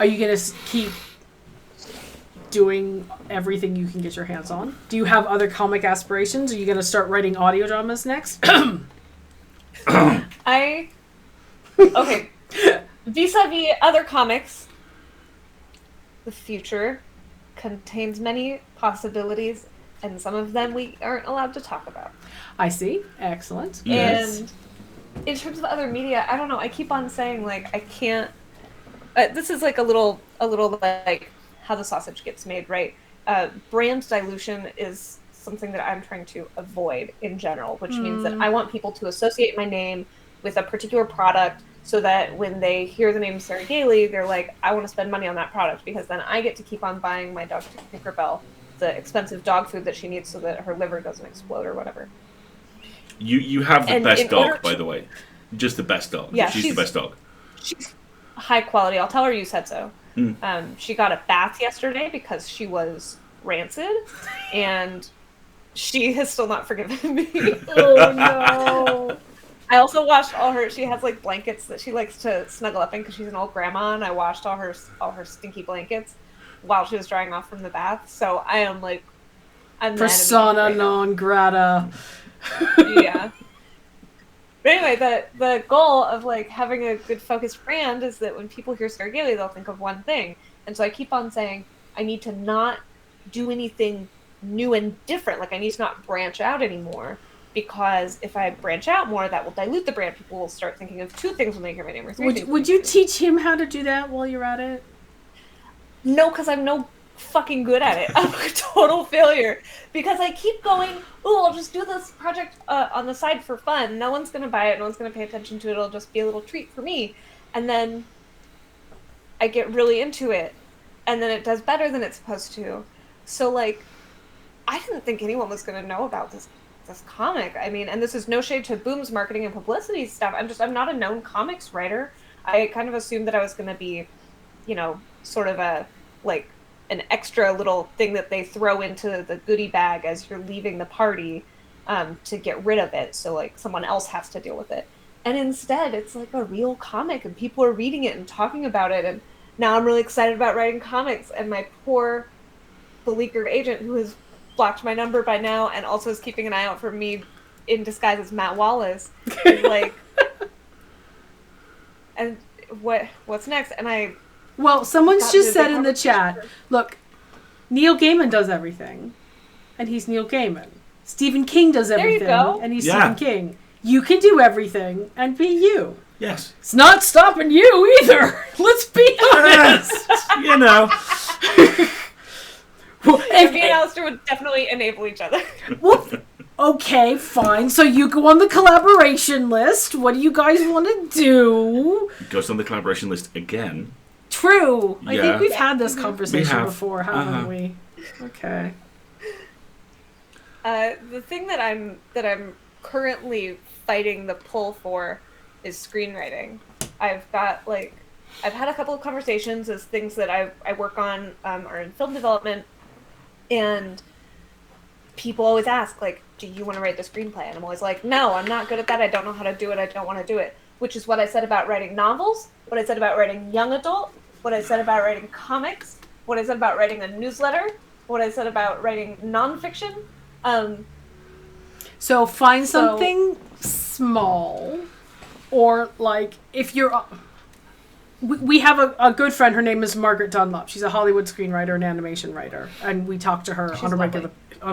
Are you going to keep doing everything you can get your hands on? Do you have other comic aspirations? Are you going to start writing audio dramas next? Okay. Vis-a-vis other comics, the future contains many possibilities, and some of them we aren't allowed to talk about. I see. Excellent. Yes. And in terms of other media, I don't know. I keep on saying, like, I can't... this is like a little like how the sausage gets made, right? Brand dilution is something that I'm trying to avoid in general, which means that I want people to associate my name with a particular product, so that when they hear the name Sarah Gailey, they're like, I want to spend money on that product, because then I get to keep on buying my dog Tinkerbell the expensive dog food that she needs so that her liver doesn't explode or whatever. You have the And best in dog, order by to- the way. Just the best dog. Yeah, she's the best dog. She's high quality. I'll tell her you said so. She got a bath yesterday because she was rancid, and she has still not forgiven me. Oh, no. I also washed all her... She has, like, blankets that she likes to snuggle up in because she's an old grandma, and I washed all her stinky blankets while she was drying off from the bath. So I am, like... I'm the enemy Persona right now. non grata. Yeah. But anyway, the goal of, like, having a good focused brand is that when people hear Sarah Gailey, they'll think of one thing. And so I keep on saying, I need to not do anything new and different. Like, I need to not branch out anymore, because if I branch out more, that will dilute the brand. People will start thinking of two things when they hear my name, or three things. Would you teach him how to do that while you're at it? No, because I'm no fucking good at it. I'm a total failure, because I keep going, oh, I'll just do this project on the side for fun. No one's going to buy it. No one's going to pay attention to it. It'll just be a little treat for me. And then I get really into it, and then it does better than it's supposed to. So, like, I didn't think anyone was going to know about this comic. I mean, and this is no shade to Boom's marketing and publicity stuff. I'm not a known comics writer. I kind of assumed that I was going to be, you know, sort of an extra little thing that they throw into the goodie bag as you're leaving the party to get rid of it. So, like, someone else has to deal with it. And instead, it's like a real comic, and people are reading it and talking about it. And now I'm really excited about writing comics. And my poor beleaguered agent, who has blocked my number by now and also is keeping an eye out for me in disguise as Matt Wallace, is like, and what's next? And Well, someone's just said in the chat, look, Neil Gaiman does everything, and he's Neil Gaiman. Stephen King does everything, go. and he's Yeah. Stephen King. You can do everything and be you. Yes. It's not stopping you either. Let's be honest. You know. Well, me and Alasdair would definitely enable each other. well, okay, fine. So you go on the collaboration list. What do you guys want to do? Goes on the collaboration list again. True. I Yeah. think we've had this conversation have. before, haven't we? Okay. The thing that I'm currently fighting the pull for is screenwriting. I've had a couple of conversations as things that I work on are in film development, and people always ask, like, do you want to write the screenplay? And I'm always like, no, I'm not good at that. I don't know how to do it. I don't want to do it. which is what I said about writing novels, what I said about writing young adult, what I said about writing comics, what I said about writing a newsletter, what I said about writing nonfiction. So find something small, or like if you're... We have a good friend. Her name is Margaret Dunlop. She's a Hollywood screenwriter and animation writer, and we talk to her on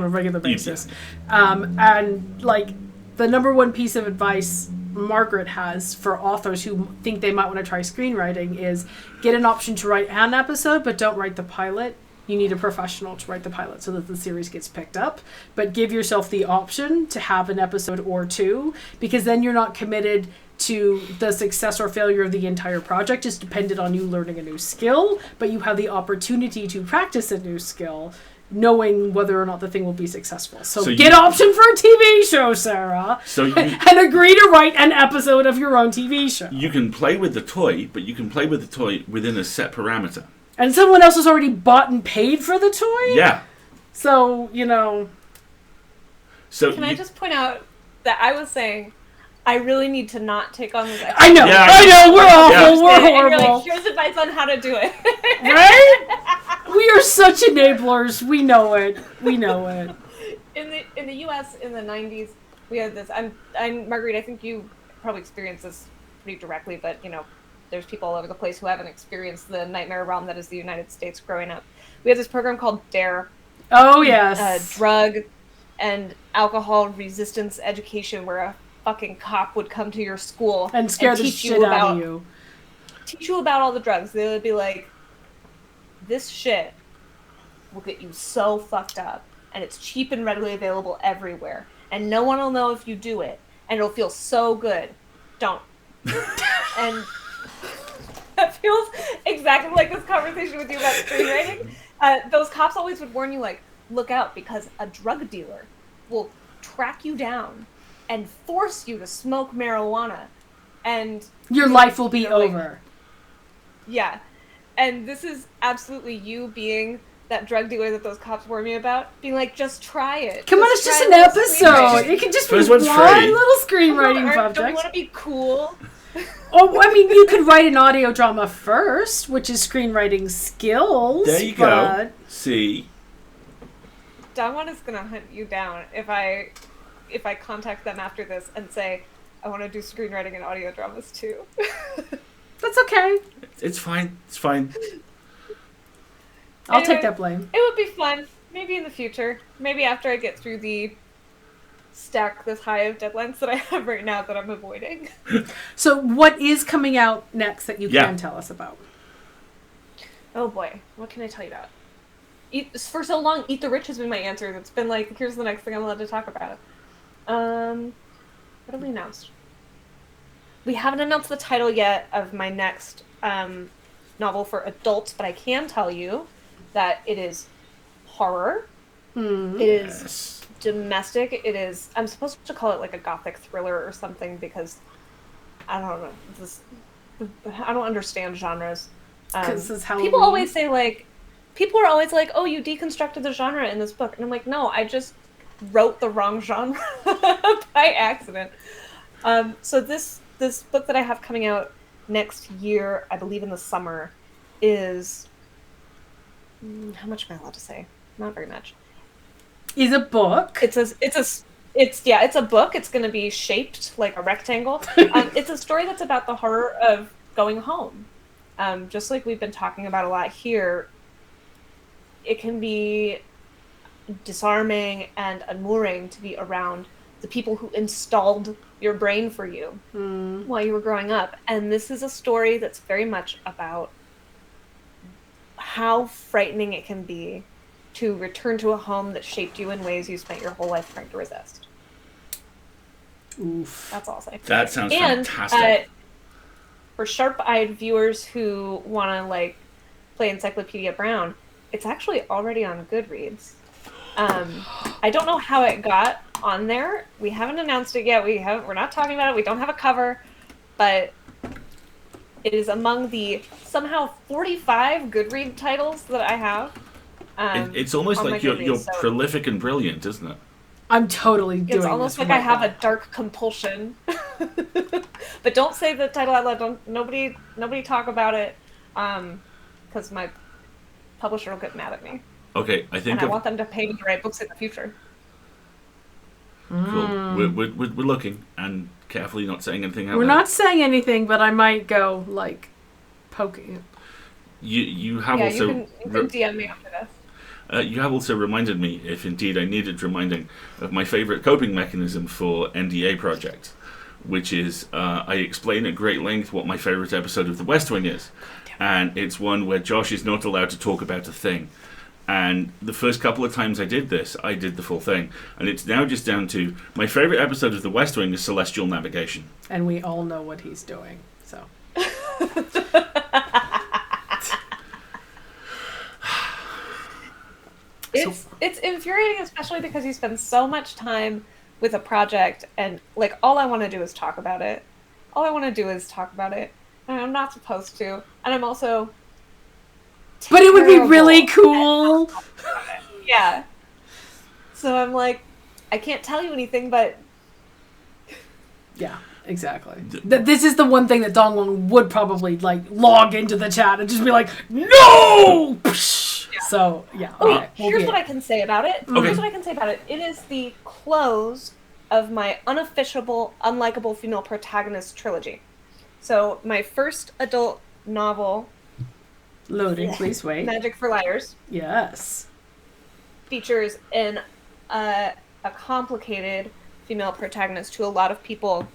a regular basis. And like the number one piece of advice Margaret has for authors who think they might want to try screenwriting is get an option to write an episode, but don't write the pilot. You need a professional to write the pilot so that the series gets picked up. But give yourself the option to have an episode or two, because then you're not committed to the success or failure of the entire project. It's dependent on you learning a new skill, but you have the opportunity to practice a new skill, knowing whether or not the thing will be successful. So get option for a TV show, Sarah, and agree to write an episode of your own TV show. You can play with the toy, but you can play with the toy within a set parameter. And someone else has already bought and paid for the toy? Yeah. So, you know... Can I just point out that I was saying... I really need to not take on this exercise. I know, we're awful, we're horrible. And you're like, here's advice on how to do it. Right? We are such enablers. We know it. In the U.S. in the 90s, we had this. I'm Marguerite. I think you probably experienced this pretty directly, but you know, there's people all over the place who haven't experienced the nightmare realm that is the United States growing up. We had this program called DARE. Oh yes. Drug and alcohol resistance education, where a fucking cop would come to your school and scare the shit out of you. Teach you about all the drugs. They would be like, this shit will get you so fucked up, and it's cheap and readily available everywhere, and no one will know if you do it, and it'll feel so good. Don't. And that feels exactly like this conversation with you about screenwriting. Those cops always would warn you, like, look out, because a drug dealer will track you down and force you to smoke marijuana, and your life will be over. Yeah. And this is absolutely you being that drug dealer that those cops warned me about, being like, just try it. Come on, it's just an episode. It can just be one little screenwriting project. Don't you want to be cool? Oh, I mean, you could write an audio drama first, which is screenwriting skills. There you go. See? Dawn is going to hunt you down if I contact them after this and say, I want to do screenwriting and audio dramas too. That's okay. It's fine. It's fine. I'll take that blame. It would be fun. Maybe in the future. Maybe after I get through the stack this high of deadlines that I have right now that I'm avoiding. So what is coming out next that you can tell us about? Oh boy. What can I tell you about? For so long, Eat the Rich has been my answer. It's been like, here's the next thing I'm allowed to talk about. What have we announced? We haven't announced the title yet of my next novel for adults, but I can tell you that it is horror. It is domestic. It is... I'm supposed to call it like a gothic thriller or something because I don't know. I don't understand genres. This is Halloween. People always say like... People are always like, oh, you deconstructed the genre in this book. And I'm like, no, I just wrote the wrong genre by accident. So this book that I have coming out next year, I believe in the summer, is... how much am I allowed to say? Not very much. Is a book. It's a book. It's going to be shaped like a rectangle. It's a story that's about the horror of going home. Just like we've been talking about a lot here, it can be disarming and unmooring to be around the people who installed your brain for you while you were growing up. And this is a story that's very much about how frightening it can be to return to a home that shaped you in ways you spent your whole life trying to resist. Oof. That's all I'll say. That sounds fantastic. For sharp-eyed viewers who want to like play Encyclopedia Brown, it's actually already on Goodreads. I don't know how it got on there. We haven't announced it yet. We're not talking about it. We don't have a cover, but it is among the somehow 45 Goodread titles that I have. It's almost like you're so prolific and brilliant, isn't it? I'm totally doing It's almost this like I have a dark compulsion. But don't say the title out loud. Don't nobody talk about it, because my publisher will get mad at me. Okay, I think and I want them to pay me to write books in the future. Cool. We're looking and carefully not saying anything out We're loud. not saying anything, but I might go like poking it. You have Yeah, also you can DM me after this. you have also reminded me, if indeed I needed reminding, of my favourite coping mechanism for NDA projects, which is I explain at great length what my favourite episode of The West Wing is, and it's one where Josh is not allowed to talk about a thing. And the first couple of times I did this, I did the full thing. And it's now just down to, my favourite episode of The West Wing is Celestial Navigation. And we all know what he's doing, so. It's infuriating, especially because you spend so much time with a project, and like all I want to do is talk about it. All I want to do is talk about it, and I'm not supposed to. And I'm also. But it would be terrible really cool. Yeah. So I'm like, I can't tell you anything, but. Yeah, exactly. This is the one thing that Dongwon would probably like log into the chat and just be like, no! Yeah. So, yeah. Okay, here's what I can say about it. Okay. Here's what I can say about it. It is the close of my unofficial, unlikable female protagonist trilogy. So my first adult novel, Loading, please wait. Magic for Liars, Yes. features a complicated female protagonist who a lot of people,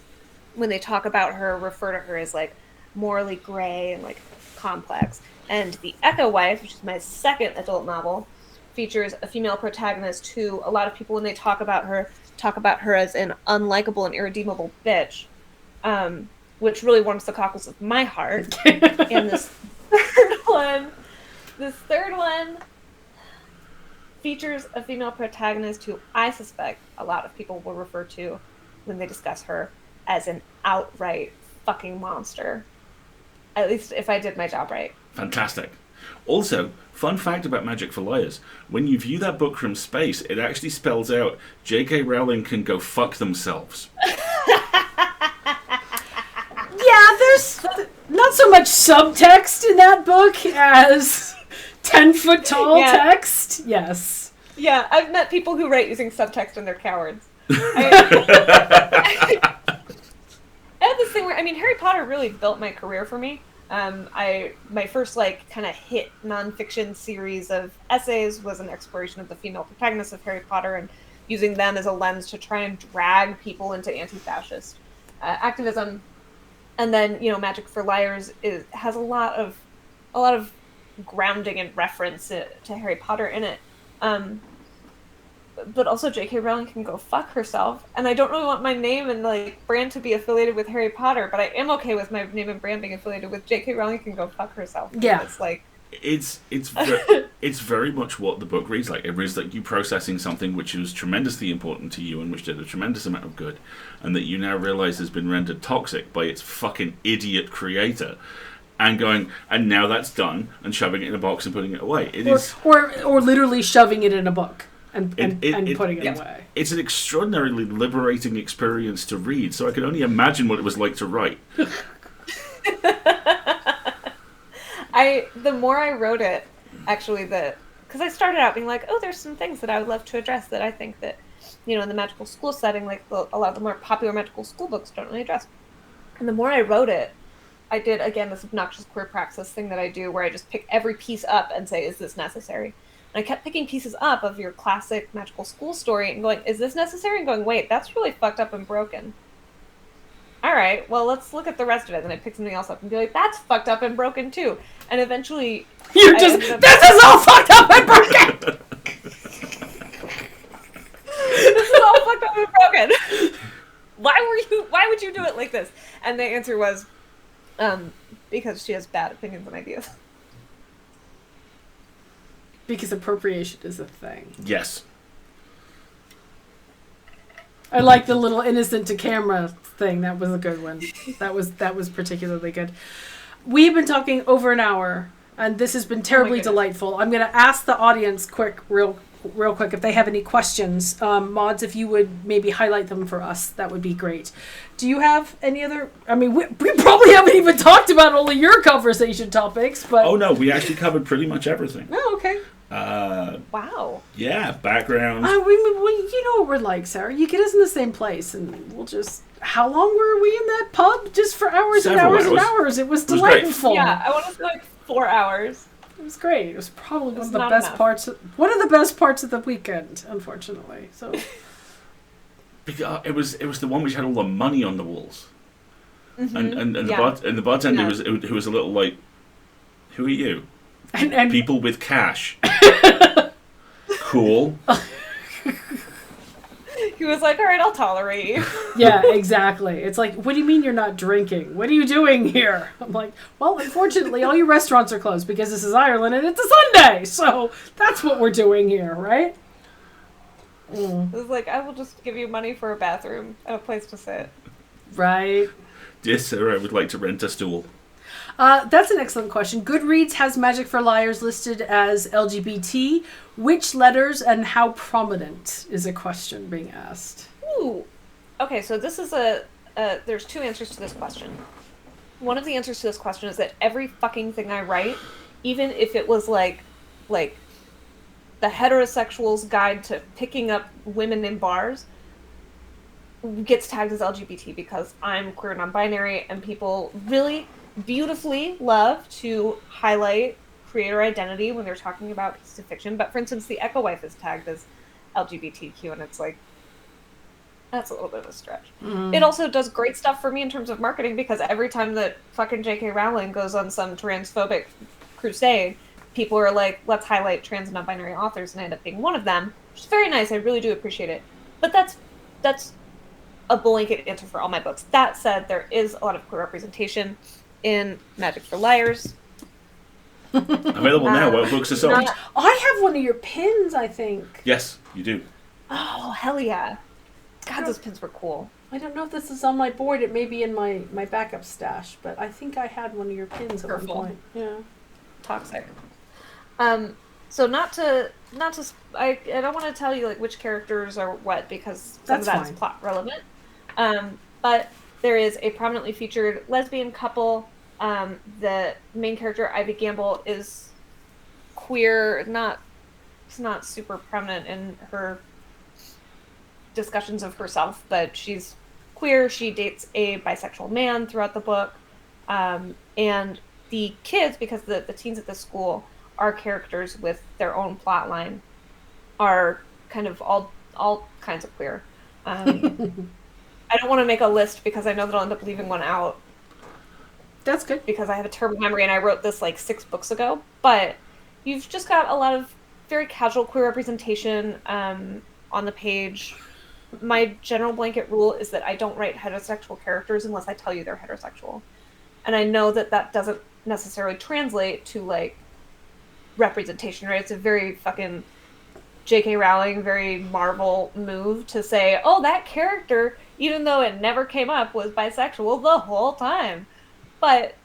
when they talk about her, refer to her as like morally gray and like complex. And The Echo Wife, which is my second adult novel, features a female protagonist who a lot of people, when they talk about her as an unlikable and irredeemable bitch, which really warms the cockles of my heart. And this third one features a female protagonist who I suspect a lot of people will refer to when they discuss her as an outright fucking monster. At least if I did my job right. Fantastic. Also, fun fact about Magic for Liars, when you view that book from space, it actually spells out J.K. Rowling can go fuck themselves. Yeah, there's not so much subtext in that book as 10-foot tall text. Yes. Yeah, I've met people who write using subtext and they're cowards. I have this thing where, I mean, Harry Potter really built my career for me. My first like kind of hit nonfiction series of essays was an exploration of the female protagonists of Harry Potter and using them as a lens to try and drag people into anti-fascist activism. And then, you know, Magic for Liars has a lot of grounding and reference to Harry Potter in it. But also J.K. Rowling can go fuck herself. And I don't really want my name and like brand to be affiliated with Harry Potter, but I am okay with my name and brand being affiliated with J.K. Rowling can go fuck herself. Yeah. It's like It's very much what the book reads like. It reads like you processing something which was tremendously important to you and which did a tremendous amount of good, and that you now realize has been rendered toxic by its fucking idiot creator, and going, and now that's done, and shoving it in a box and putting it away. Or literally shoving it in a book and putting it away. It's an extraordinarily liberating experience to read, so I can only imagine what it was like to write. The more I wrote it, actually, because I started out being like, oh, there's some things that I would love to address that I think that, you know, in the magical school setting, like a lot of the more popular magical school books don't really address. And the more I wrote it, I did, again, this obnoxious queer praxis thing that I do where I just pick every piece up and say, is this necessary? And I kept picking pieces up of your classic magical school story and going, is this necessary? And going, wait, that's really fucked up and broken. All right, well, let's look at the rest of it. Then I pick something else up and be like, that's fucked up and broken too. And eventually, this is all fucked up and broken! This is all fucked up and broken. Why would you do it like this? And the answer was, because she has bad opinions and ideas. Because appropriation is a thing. Yes. I like the little innocent to camera thing. That was a good one. That was particularly good. We've been talking over an hour, and this has been terribly delightful. I'm going to ask the audience real real quick if they have any questions. Mods, if you would maybe highlight them for us, that would be great. Do you have any other... I mean, we probably haven't even talked about all of your conversation topics, but... Oh, no, we actually covered pretty much everything. Oh, okay. Wow. Yeah, background. We, you know what we're like, Sarah. You get us in the same place, and we'll just... How long were we in that pub? Just for hours and hours and hours. It was delightful. Yeah, I want to say like 4 hours. It was great. It was probably one of the best parts. One of the best parts of the weekend, unfortunately. So because it was the one which had all the money on the walls, and the bartender who was a little like, who are you? And people with cash. Cool. He was like, all right, I'll tolerate you. Yeah, exactly. It's like, what do you mean you're not drinking? What are you doing here? I'm like, well, unfortunately, all your restaurants are closed because this is Ireland and it's a Sunday. So that's what we're doing here, right? It was like, I will just give you money for a bathroom and a place to sit. Right. Yes, sir, I would like to rent a stool. That's an excellent question. Goodreads has Magic for Liars listed as LGBT. Which letters and how prominent is a question being asked? Ooh. Okay, so this is there's 2 answers to this question. One of the answers to this question is that every fucking thing I write, even if it was like the heterosexual's guide to picking up women in bars, gets tagged as LGBT because I'm queer non-binary, and people really beautifully love to highlight creator identity when they're talking about pieces of fiction. But for instance, the Echo Wife is tagged as LGBTQ, and it's like, that's a little bit of a stretch. It also does great stuff for me in terms of marketing, because every time that fucking J.K. Rowling goes on some transphobic crusade, people are like, let's highlight trans and non-binary authors, and I end up being one of them, which is very nice. I really do appreciate it. But that's a blanket answer for all my books. That said, there is a lot of queer representation in Magic for Liars. Available now. What books are sold? I have one of your pins, I think. Yes, you do. Oh, hell yeah. God, those pins were cool. I don't know if this is on my board. It may be in my backup stash, but I think I had one of your pins at one point. Yeah. Toxic. So I don't want to tell you like which characters are what, because some of that's plot relevant. But there is a prominently featured lesbian couple. The main character, Ivy Gamble, is queer. It's not super prominent in her discussions of herself, but she's queer. She dates a bisexual man throughout the book. And the kids, because the teens at this school are characters with their own plot line, are kind of all kinds of queer. I don't want to make a list because I know that I'll end up leaving one out. That's good. Because I have a terrible memory and I wrote this like 6 books ago. But you've just got a lot of very casual queer representation on the page. My general blanket rule is that I don't write heterosexual characters unless I tell you they're heterosexual. And I know that doesn't necessarily translate to like representation, right? It's a very fucking J.K. Rowling, very Marvel move to say, oh, that character, even though it never came up, was bisexual the whole time. But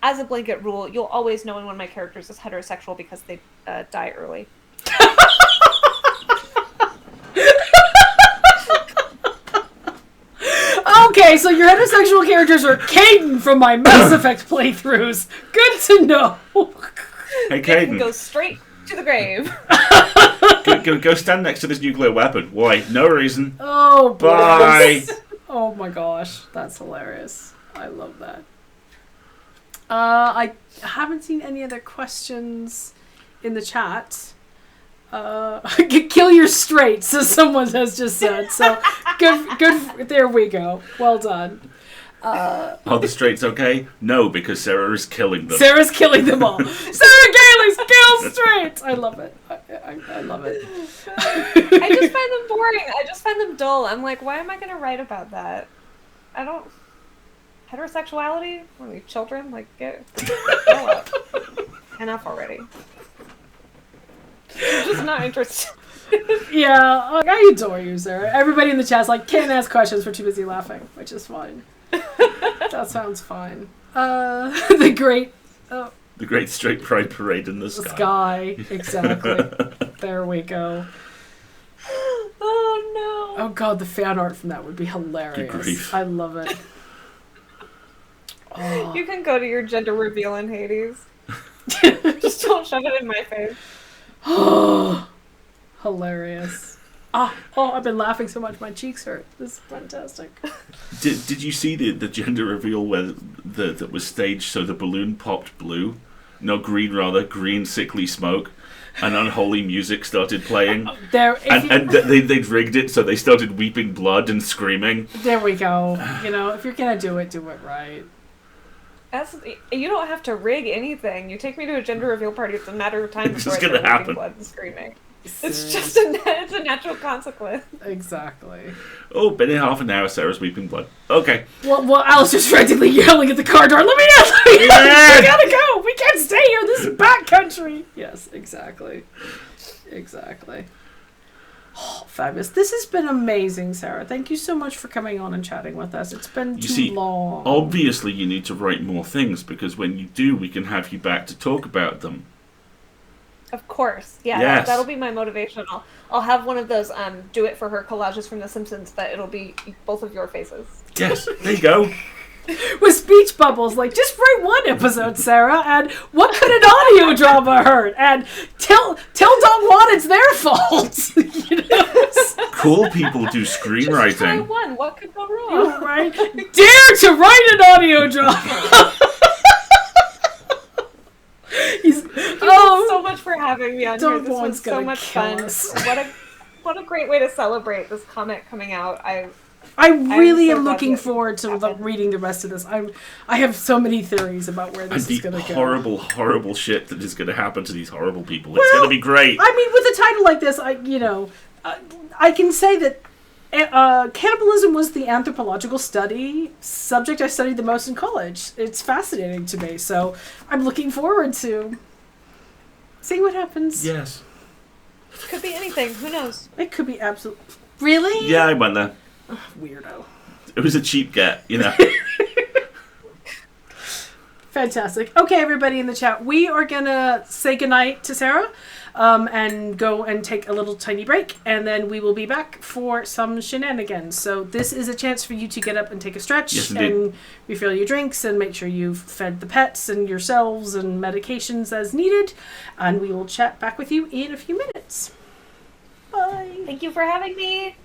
as a blanket rule, you'll always know when one of my characters is heterosexual because they die early. Okay, so your heterosexual characters are Caden from my Mass Effect playthroughs. Good to know. Hey, Caden. Go straight to the grave. Go stand next to this nuclear weapon. Why? No reason. Oh, bye. Oh my gosh, that's hilarious. I love that. I haven't seen any other questions in the chat. Kill your straight, so someone has just said. So good. There we go. Well done. Are the straights okay? No, because Sarah is killing them. Sarah's killing them all. Sarah Gailey's kill straights. I love it. I love it. I just find them boring. I just find them dull. I'm like, why am I going to write about that? I don't. Heterosexuality? What are we, children? Like, grow up. Enough already. I'm just not interested. Yeah, I adore you, Sarah. Everybody in the chat's like, can't ask questions, we're too busy laughing, which is fine. That sounds fine. The great straight pride parade in the sky. Exactly. There we go. Oh no. Oh god, the fan art from that would be Good hilarious. grief. I love it. Oh. You can go to your gender reveal in Hades. Just don't shove it in my face. Hilarious. Oh, I've been laughing so much my cheeks hurt. This is fantastic. Did you see the gender reveal where that was staged so the balloon popped blue? No, green rather. Green sickly smoke. And unholy music started playing. They'd rigged it so they started weeping blood and screaming. There we go. You know, if you're going to do it right. You don't have to rig anything. You take me to a gender reveal party, it's a matter of time It's before I just gonna start happen. weeping blood and screaming. It's Seriously. just it's a natural consequence. Exactly. Oh, been in half an hour, Sarah's weeping blood. Okay. Well, Alistair's frantically yelling at the car door. Let me in! We gotta go! We can't stay here! This is backcountry! Yes, exactly. Oh, fabulous. This has been amazing, Sarah. Thank you so much for coming on and chatting with us. It's been too long. Obviously you need to write more things, because when you do, we can have you back to talk about them. Of course, yeah. Yes. That'll be my motivation. I'll have one of those do it for her collages from The Simpsons, but it'll be both of your faces. Yes, there you go. With speech bubbles, like, just write one episode, Sarah, and what could an audio drama hurt? And tell Don Juan it's their fault. You know? Cool people do Just try screenwriting. one. What could go wrong? You're right. Dare to write an audio drama. Thank you so much for having me on here. Don This Juan's was so gonna much kill fun. us. What a great way to celebrate this comic coming out. I really so am glad looking that forward to happened. reading the rest of this. I have so many theories about where And this is going the to go. horrible shit that is going to happen to these horrible people. It's going to be great. I mean, with a title like this, I can say that cannibalism was the anthropological subject I studied the most in college. It's fascinating to me, so I'm looking forward to seeing what happens. Yes. Could be anything. Who knows? It could be absolute. Really? Yeah, I went there. Weirdo. It was a cheap get, you know. Fantastic. Okay, everybody in the chat, we are gonna say goodnight to Sarah, and go and take a little tiny break, and then we will be back for some shenanigans. So this is a chance for you to get up and take a stretch, Yes, indeed. and refill your drinks, and make sure you've fed the pets and yourselves and medications as needed, and we will chat back with you in a few minutes. Bye. Thank you for having me.